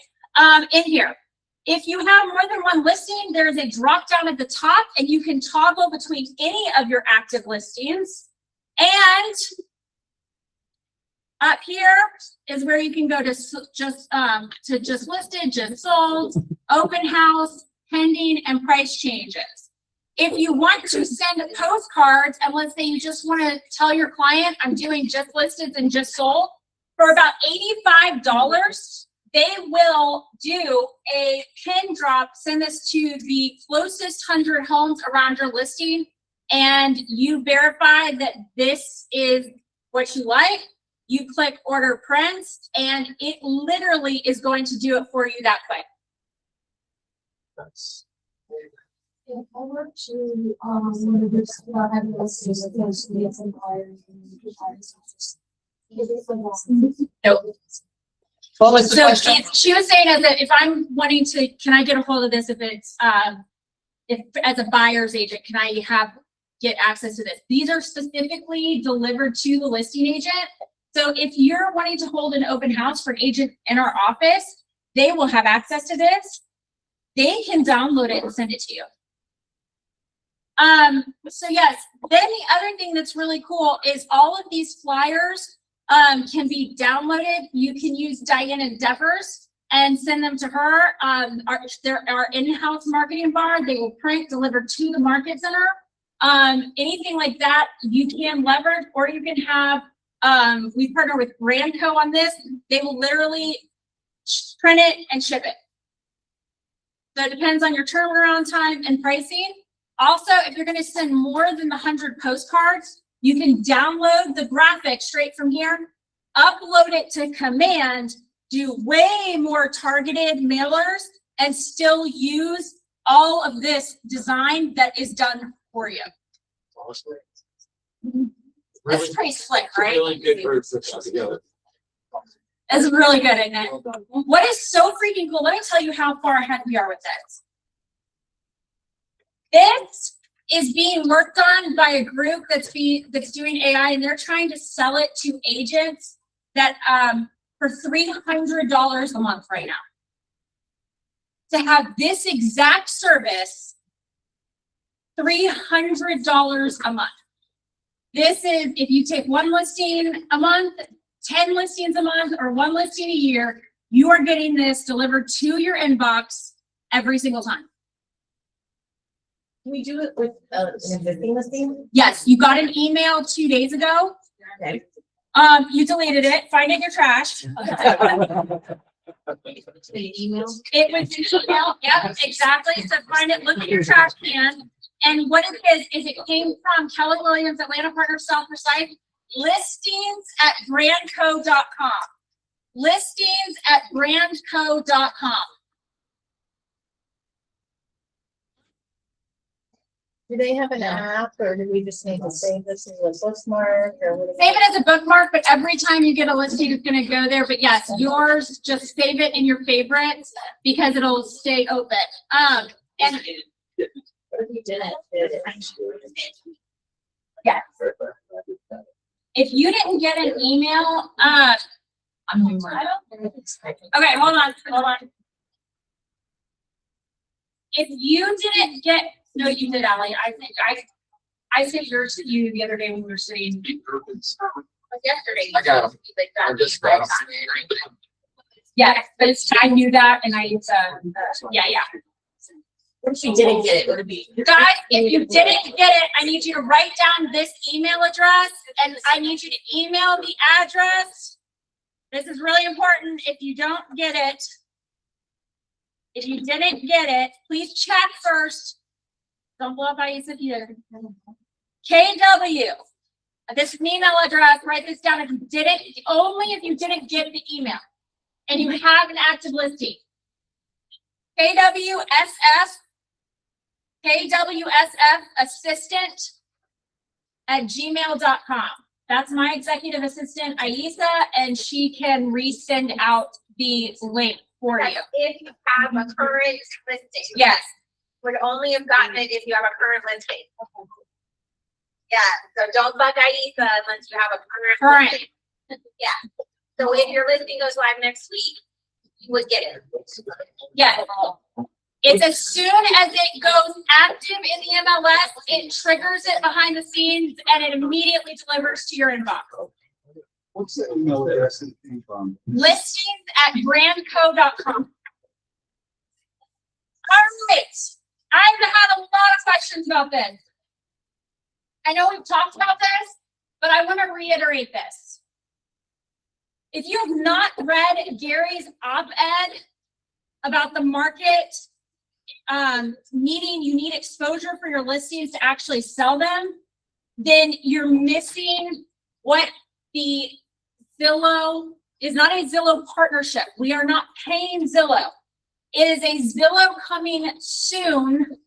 In here. If you have more than one listing, there's a drop down at the top and you can toggle between any of your active listings. And up here is where you can go to just listed, just sold, open house, pending, and price changes. If you want to send postcards, and let's say you just want to tell your client, I'm doing just listed and just sold, for about $85, they will do a pin drop, send this to the closest 100 homes around your listing, and you verify that this is what you like. You click order prints, and it literally is going to do it for you that quick. Over to this Nope. What was the So question? she was saying that if I'm wanting to, can I get a hold of this if it's if as a buyer's agent, can I get access to this? These are specifically delivered to the listing agent. So if you're wanting to hold an open house for an agent in our office, they will have access to this. They can download it and send it to you. So yes, then the other thing that's really cool is all of these flyers can be downloaded. You can use Diana Devers and send them to her. Our in-house marketing bar, they will print, deliver to the market center. Anything like that you can leverage, or you can have, we partner with Brandco on this. They will literally print it and ship it. So it depends on your turnaround time and pricing. Also, if you're going to send more than the 100 postcards, you can download the graphic straight from here, upload it to command, do way more targeted mailers, and still use all of this design that is done for you. That's pretty slick, right? Really good for it together. It's really good, isn't it? What is so freaking cool? Let me tell you how far ahead we are with this. This is being worked on by a group that's doing AI, and they're trying to sell it to agents that for $300 a month right now. To have this exact service, $300 a month. This is if you take one listing a month, 10 listings a month, or one listing a year, you are getting this delivered to your inbox every single time. Can we do it with an existing listing? Yes, you got an email 2 days ago. Okay. You deleted it. Find it in your trash. Email? It was an email. Yep, exactly. So find it. Look at your trash can. And what it is it came from Keller Williams Atlanta Partners Self Recycle. listings@brandco.com. Listings@brandco.com. Do they have an app or do we just need to save this as a bookmark or what? Save it as a bookmark, but every time you get a listing, it's gonna go there. But yes, yours, just save it in your favorites because it'll stay open. And If you didn't, yeah, if you didn't get an email, okay, hold on. If you didn't get, no, you did, Ally. I sent yours to you the other day when we were sitting. Yesterday. I got 'em. I just got 'em. Yeah, but I knew that and I, yeah. If you didn't get it, would it be? Guys, if you didn't get it, I need you to write down this email address and I need you to email the address. This is really important. If you don't get it, if you didn't get it, please check first. Don't blow up Aisa if you didn't. KW. This is an email address. Write this down if you didn't, only if you didn't get the email and you have an active listing. KWSF assistant@gmail.com. That's my executive assistant, Aisa, and she can resend out the link for you. If you have a current listing. Yes. Would only have gotten it if you have a current listing. Yeah, so don't bug Aisa unless you have a current listing. Yeah, so if your listing goes live next week, you would get it. Yeah. It's as soon as it goes active in the MLS, it triggers it behind the scenes and it immediately delivers to your inbox. What's the email address it came from? Listings@brandco.com. All right. I've had a lot of questions about this. I know we've talked about this, but I want to reiterate this. If you have not read Gary's op-ed about the market, you need exposure for your listings to actually sell them, then you're missing what the Zillow is. Not a Zillow partnership. We are not paying Zillow. It is a Zillow coming soon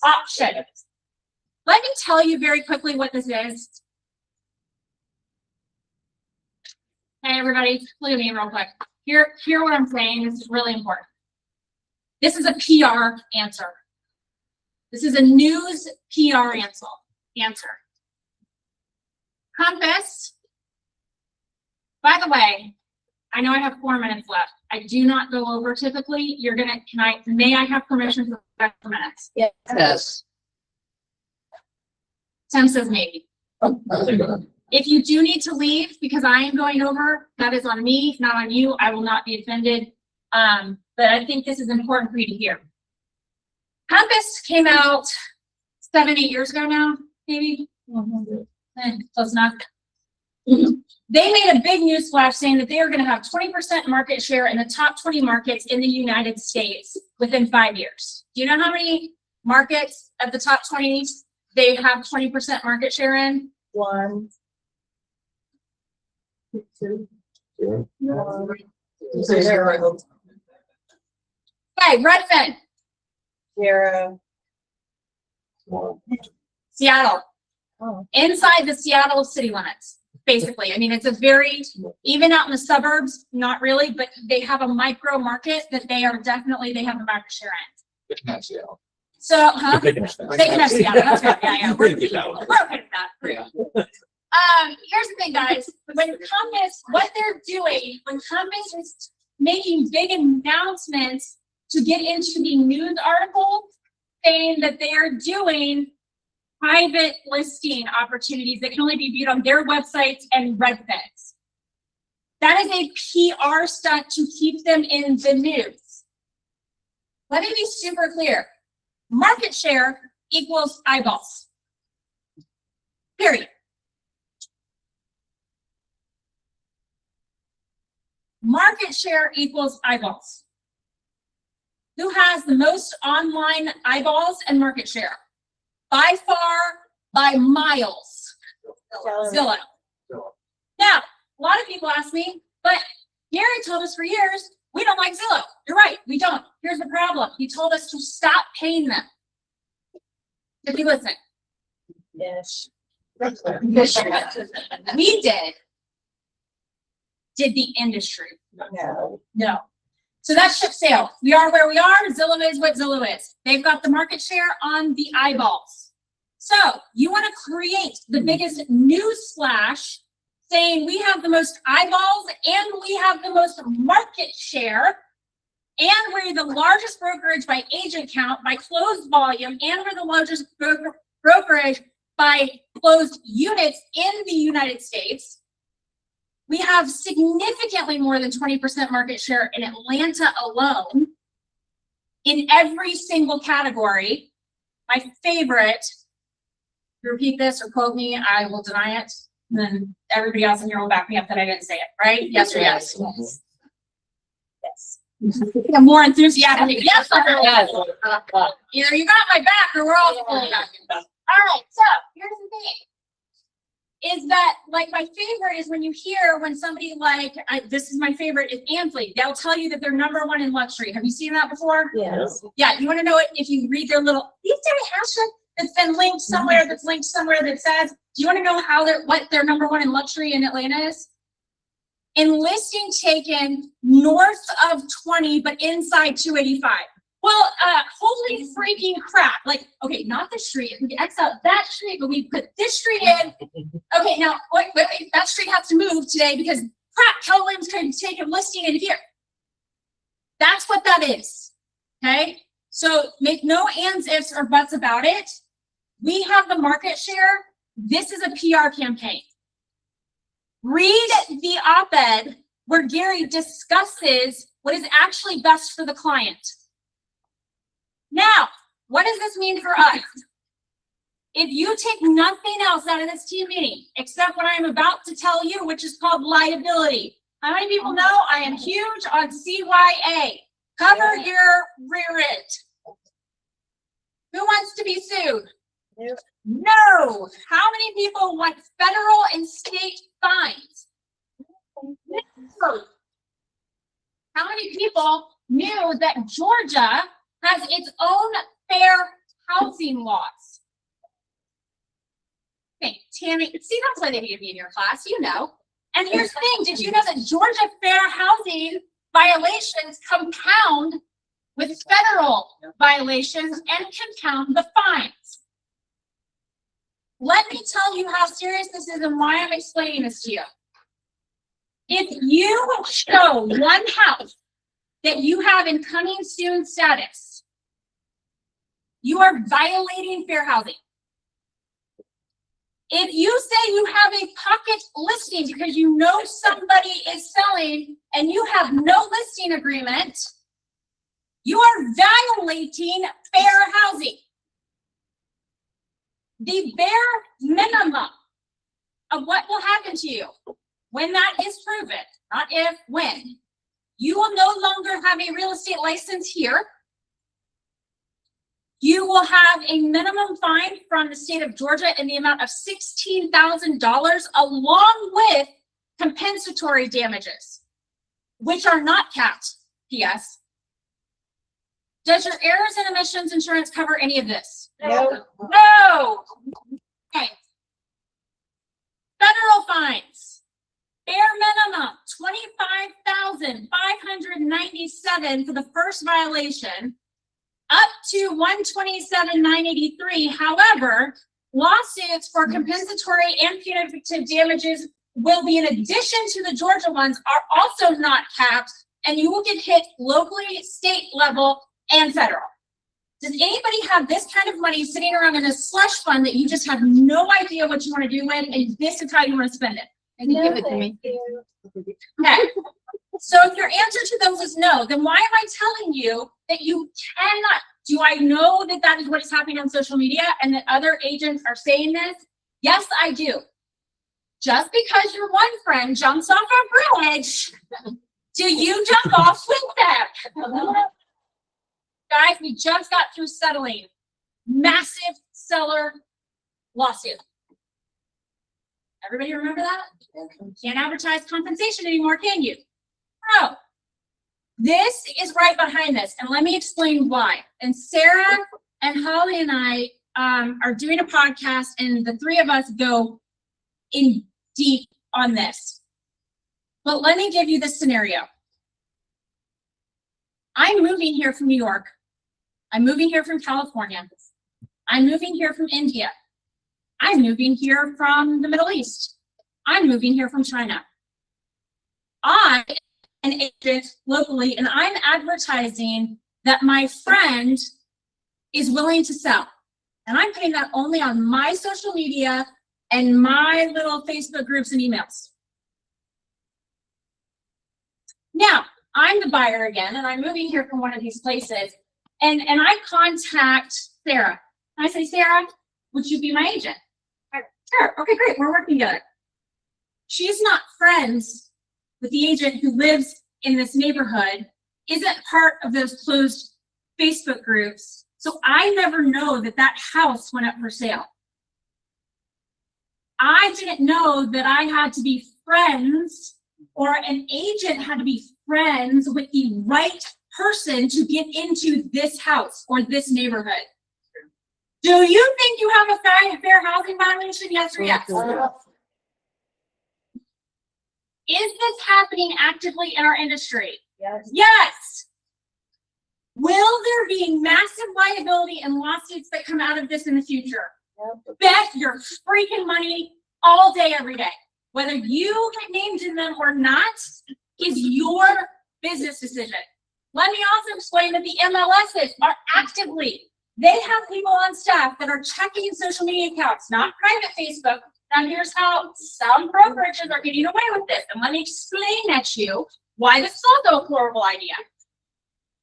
option. Let me tell you very quickly what this is. Hey, everybody, look at me real quick. Hear what I'm saying. This is really important. This is a PR answer. This is a news PR answer. Compass. By the way, I know I have 4 minutes left. I do not go over typically. May I have permission for 5 minutes? Yes. Tim says maybe. If you do need to leave because I am going over, that is on me, not on you. I will not be offended. But I think this is important for you to hear. Compass came out 7-8 years ago now, maybe. Close enough. They made a big news flash saying that they are going to have 20% market share in the top 20 markets in the United States within 5 years. Do you know how many markets of the top 20 they have 20% market share in? 1, 2, 0. Okay, Redfin, 0. Seattle. Oh. Inside the Seattle city limits, basically. I mean, it's a very, even out in the suburbs, not really, but they have a micro market that they have a market share in. So, huh? They can have Seattle, that's right, yeah. We're okay with that. Here's the thing, guys. When Compass, what they're doing, when Compass is making big announcements to get into the news articles saying that they are doing private listing opportunities that can only be viewed on their websites and Redfin. That is a PR stunt to keep them in the news. Let me be super clear. Market share equals eyeballs. Period. Market share equals eyeballs. Who has the most online eyeballs and market share? By far, by miles. Zillow. Now, a lot of people ask me, but Gary told us for years, we don't like Zillow. You're right, we don't. Here's the problem. He told us to stop paying them. Did you listen? Yes. We did. Did the industry? No. No. So that's ship sail. We are where we are. Zillow is what Zillow is. They've got the market share on the eyeballs. So you want to create the biggest news splash saying we have the most eyeballs and we have the most market share and we're the largest brokerage by agent count, by closed volume, and we're the largest brokerage by closed units in the United States. We have significantly more than 20% market share in Atlanta alone in every single category. My favorite, repeat this or quote me, I will deny it. And then everybody else in here will back me up that I didn't say it, right? Yes or yes? Yes. Yes. I'm more enthusiastic. Yes or yes? Either you got my back or we're all pulling back. All right, so here's the thing. Is that like my favorite is when you hear when somebody like, this is my favorite, is Ansley. They'll tell you that they're #1 in luxury. Have you seen that before? Yes. Yeah, you want to know it if you read their little, these days hashtag that's been linked somewhere, that's linked somewhere that says, do you want to know how what their #1 in luxury in Atlanta is? In listing taken north of 20, but inside 285. Well, holy freaking crap. Like, okay, not the street. We can X out that street, but we put this street in. Okay, now, wait, that street has to move today because crap, Keller Williams couldn't take a listing in here. That's what that is, okay? So make no ands, ifs, or buts about it. We have the market share. This is a PR campaign. Read the op-ed where Gary discusses what is actually best for the client. Now, what does this mean for us? If you take nothing else out of this team meeting, except what I'm about to tell you, which is called liability. How many people know I am huge on CYA? Cover your rear end. Who wants to be sued? Yep. No. How many people want federal and state fines? No. How many people knew that Georgia has its own fair housing laws? Okay, Tammy, see, that's why they need to be in your class, you know. And here's the thing, did you know that Georgia fair housing violations compound with federal violations and compound the fines? Let me tell you how serious this is and why I'm explaining this to you. If you show one house that you have in coming soon status, you are violating fair housing. If you say you have a pocket listing because you know somebody is selling and you have no listing agreement, you are violating fair housing. The bare minimum of what will happen to you when that is proven, not if, when, you will no longer have a real estate license here. You will have a minimum fine from the state of Georgia in the amount of $16,000 along with compensatory damages, which are not capped, P.S. Does your errors and omissions insurance cover any of this? No. No. Okay. Federal fines. Bare minimum, $25,597 for the first violation, up to $127,983. However, lawsuits for compensatory and punitive damages will be in addition to the Georgia ones, are also not capped, and you will get hit locally, state level, and federal. Does anybody have this kind of money sitting around in a slush fund that you just have no idea what you want to do with, and this is how you want to spend it? And you give it to me. Okay. So if your answer to those is no, then why am I telling you that you cannot? Do I know that that is what is happening on social media and that other agents are saying this? Yes, I do. Just because your one friend jumps off a bridge, do you jump off with them? Guys, we just got through settling massive seller lawsuit. Everybody remember that? Can't advertise compensation anymore, can you? No. This is right behind this, and let me explain why. And Sarah and Holly and I are doing a podcast, and the three of us go in deep on this. But let me give you this scenario. I'm moving here from New York. I'm moving here from California. I'm moving here from India. I'm moving here from the Middle East. I'm moving here from China. I am an agent locally, and I'm advertising that my friend is willing to sell. And I'm putting that only on my social media and my little Facebook groups and emails. Now, I'm the buyer again, and I'm moving here from one of these places, and I contact Sarah. And I say, Sarah, would you be my agent? Sure, okay, great, we're working together. She's not friends with the agent who lives in this neighborhood, isn't part of those closed Facebook groups, so I never know that that house went up for sale. I didn't know that I had to be friends, or an agent had to be friends with the right person to get into this house or this neighborhood. Do you think you have a fair housing violation? Yes or yes? Is this happening actively in our industry? Yes. Yes. Will there be massive liability and lawsuits that come out of this in the future? Bet your freaking money all day, every day. Whether you get named in them or not is your business decision. Let me also explain that the MLSs are actively, they have people on staff that are checking social media accounts, not private Facebook. Now here's how some brokerages are getting away with this. And let me explain at you why this is also a horrible idea.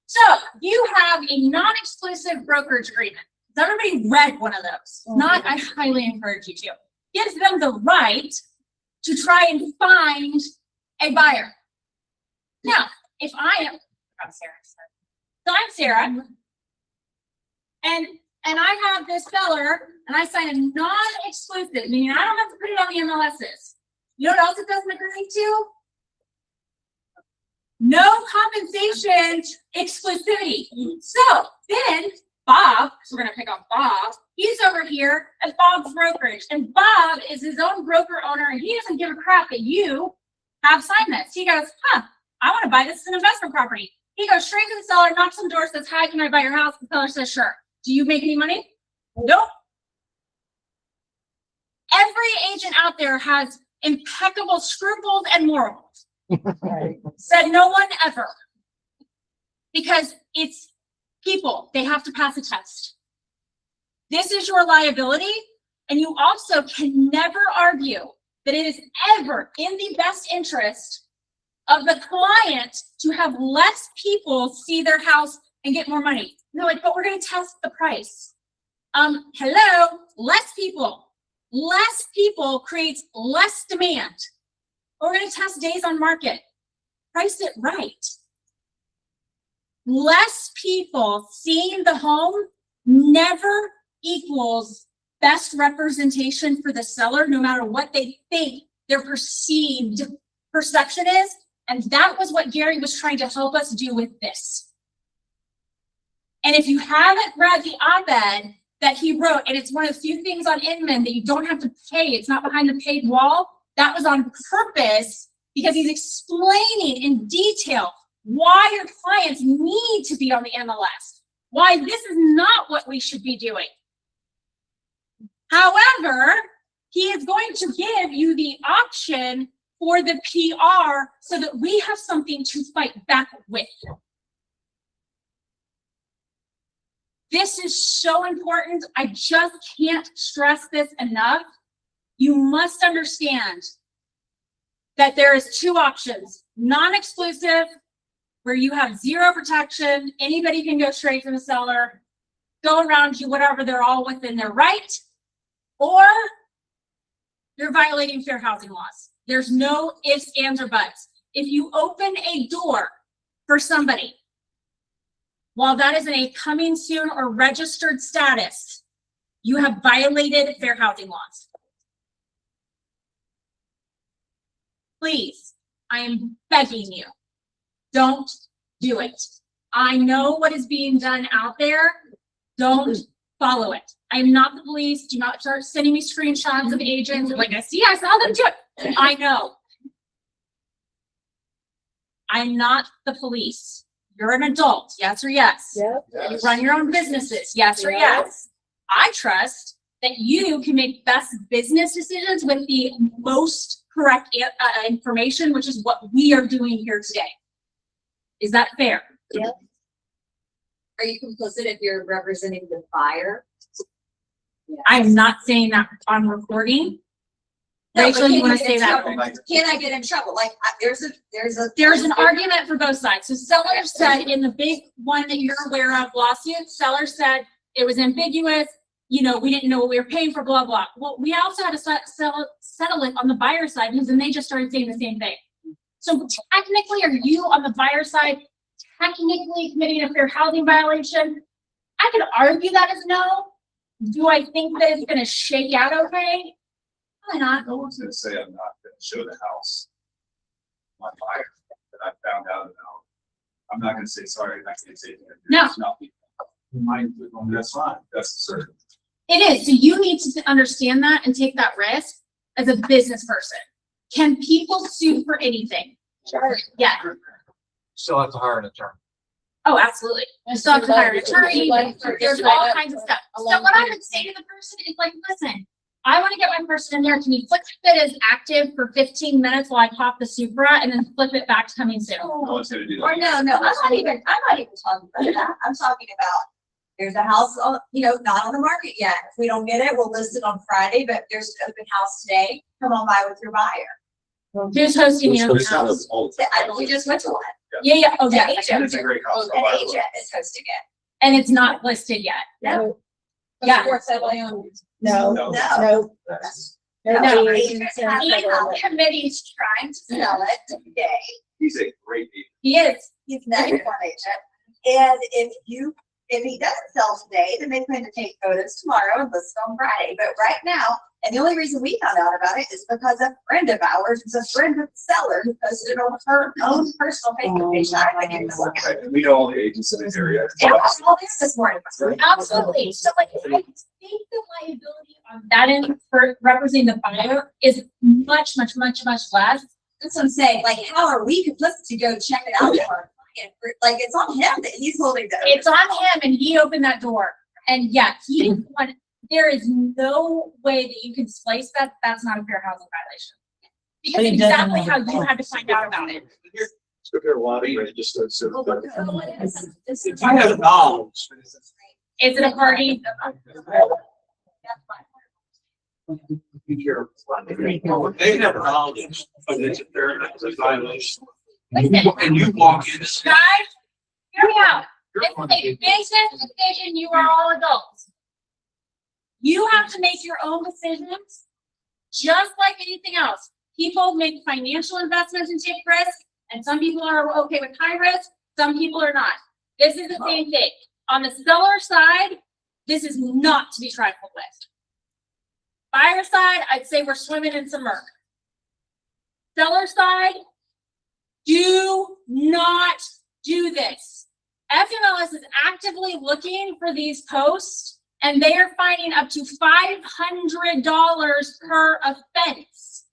So you have a non-exclusive brokerage agreement. Has everybody read one of those? Not, I highly encourage you to. Gives them the right to try and find a buyer. Now, if I am, I'm Sarah, and I have this seller, and I sign a non-exclusive, meaning I don't have to put it on the MLSs. You know what else it doesn't agree to? No compensation exclusivity. So then Bob, so we're gonna pick on Bob, he's over here at Bob's brokerage, and Bob is his own broker owner, and he doesn't give a crap that you have signed this. He goes, I want to buy this as an investment property. He goes straight to the seller, knocks on the door, says, hi, can I buy your house? The seller says, sure. Do you make any money? Nope. Every agent out there has impeccable scruples and morals. Said no one ever. Because it's people, they have to pass a test. This is your liability, and you also can never argue that it is ever in the best interest of the client to have less people see their house and get more money. No, like, but we're going to test the price. Hello, less people creates less demand. We're going to test days on market. Price it right. Less people seeing the home never equals best representation for the seller, no matter what they think their perceived perception is. And that was what Gary was trying to help us do with this. And if you haven't read the op-ed that he wrote, and it's one of the few things on Inman that you don't have to pay, it's not behind the paid wall, that was on purpose because he's explaining in detail why your clients need to be on the MLS, why this is not what we should be doing. However, he is going to give you the option for the PR so that we have something to fight back with. This is so important. I just can't stress this enough. You must understand that there is two options: non-exclusive, where you have zero protection, anybody can go straight to the seller, go around you, whatever, they're all within their right, or you're violating fair housing laws. There's no ifs, ands, or buts. If you open a door for somebody while that is in a coming soon or registered status, you have violated fair housing laws. please, I am begging you, don't do it. I know what is being done out there. Don't follow it. I am not the police. Do not start sending me screenshots of agents. Like, I saw them do it. I know. I'm not the police. You're an adult, yes or yes? Yep. You run your own businesses, yes or yes? I trust that you can make best business decisions with the most correct information, which is what we are doing here today. Is that fair? Yep. Are you complicit if you're representing the buyer? I am not saying that on recording. No, Rachel, but you can wanna get say in that? trouble? Can I get in trouble? Like, there's There's an argument for both sides. So seller said in the big one that you're aware of lawsuit, seller said it was ambiguous. You know, we didn't know what we were paying for, blah, blah. Well, we also had to settle it on the buyer side because then they just started saying the same thing. So technically, are you on the buyer side technically committing a fair housing violation? I could argue that as no. Do I think that it's gonna shake out okay? Probably not. No one's gonna say I'm not gonna show the house. My buyer that I found out about. I'm not gonna say, sorry, I can't say. that. No. It's not- That's fine, that's certain. It is. So you need to understand that and take that risk as a business person. Can people sue for anything? Sure. Yeah. Still have to hire an attorney. Oh, absolutely. You still have to hire an attorney. There's all kinds of stuff. So what I would say to the person is like, listen, I want to get my person in there. Can you flip it as active for 15 minutes while I pop the Supra and then flip it back to coming soon? No one's gonna do Or that. no, I'm not even talking about that. I'm talking about, there's a house, not on the market yet. If we don't get it, we'll list it on Friday, but there's an open house today. Come on by with your buyer. Who's hosting the open house? We just went to one. Yeah. Oh, yeah. It's a great house. An agent is hosting it. And it's not listed yet. No. Yeah. No. No. No. No. Email committee's trying to sell it today. He's a great agent. He is. He's an excellent agent. And if he doesn't sell today, then they plan to take photos tomorrow and list it on Friday. But right now, and the only reason we found out about it is because a friend of ours, who's a friend of the seller, who posted it on her own personal Facebook page. I went in to look at it. We know all the agents in the area. Yeah, I saw this morning. Absolutely. So like, I think the liability on that end for representing the buyer is much less. That's what I'm saying. Like, how are we complicit to go check it out for our client? Like, it's on him that he's holding the. It's on him and he opened that door. And yeah, he didn't want, there is no way that you can splice that. That's not a fair housing violation. Because But he doesn't exactly have how a you had to find out about it. So there are a lot of, it just, I have knowledge. Is it a party? Be careful. They have knowledge, but it's a fair, it's a violation. Listen, And you walk in. guys, hear me out. This is a business decision. You are all adults. You have to make your own decisions, just like anything else. People make financial investments and take risks, and some people are okay with high risk, some people are not. This is the same thing. On the seller side, this is not to be trifled with. Buyer side, I'd say we're swimming in some murk. Seller side, do not do this. FMLS is actively looking for these posts, and they are finding up to $500 per offense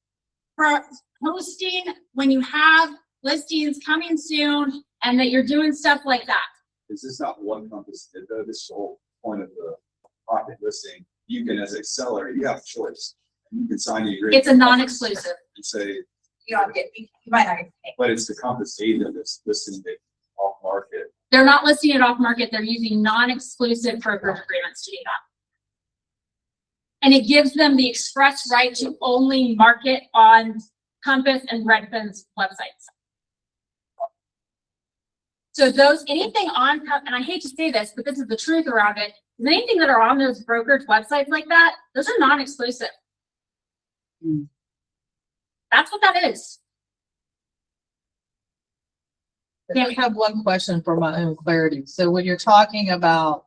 for posting when you have listings coming soon and that you're doing stuff like that. This is not one compass, though, this is the whole point of the pocket listing. You can, as a seller, you have a choice. You can sign the agreement. It's a non-exclusive. And say, You don't get, you might not get paid. but it's the compass agent that's listing it off market. They're not listing it off market. They're using non-exclusive brokerage agreements to do that. And it gives them the express right to only market on Compass and Redfin's websites. So those, anything on, and I hate to say this, but this is the truth around it, anything that are on those brokerage websites like that, those are non-exclusive. That's what that is. I have one question for my own clarity. So when you're talking about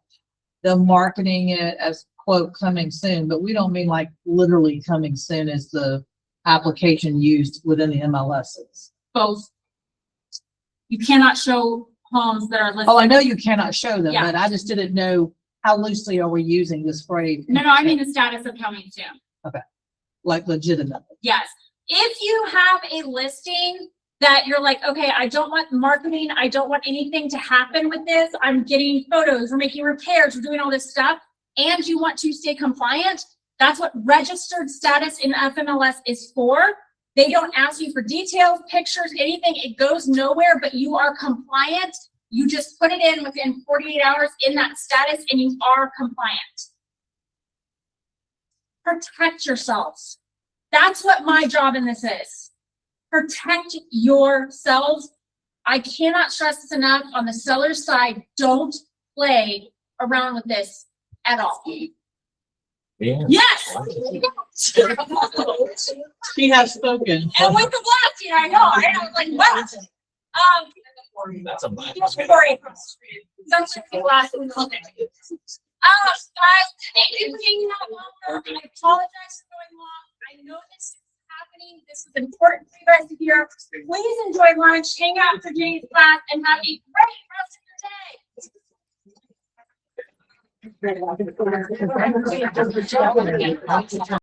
the marketing it as quote coming soon, but we don't mean like literally coming soon as the application used within the MLSs? Both. You cannot show homes that are listed. Oh, I know you cannot show them, Yeah. but I just didn't know how loosely are we using this phrase? No, I mean the status of coming soon. Like legitimately. Yes. If you have a listing that you're like, okay, I don't want marketing, I don't want anything to happen with this, I'm getting photos, we're making repairs, we're doing all this stuff, and you want to stay compliant, that's what registered status in FMLS is for. They don't ask you for details, pictures, anything. It goes nowhere, but you are compliant. You just put it in within 48 hours in that status and you are compliant. Protect yourselves. That's what my job in this is. Protect yourselves. I cannot stress this enough. On the seller's side, don't play around with this at all. Yes. She has spoken. And with the blasting, I know. I was like, what? That's a. Sorry. Sometimes the blasting. Okay. Guys, thank you for being that longer. I apologize for going long. I know this is happening. This is important for you guys to hear. Please enjoy lunch, hang out for Jane's class, and have a great rest of your day.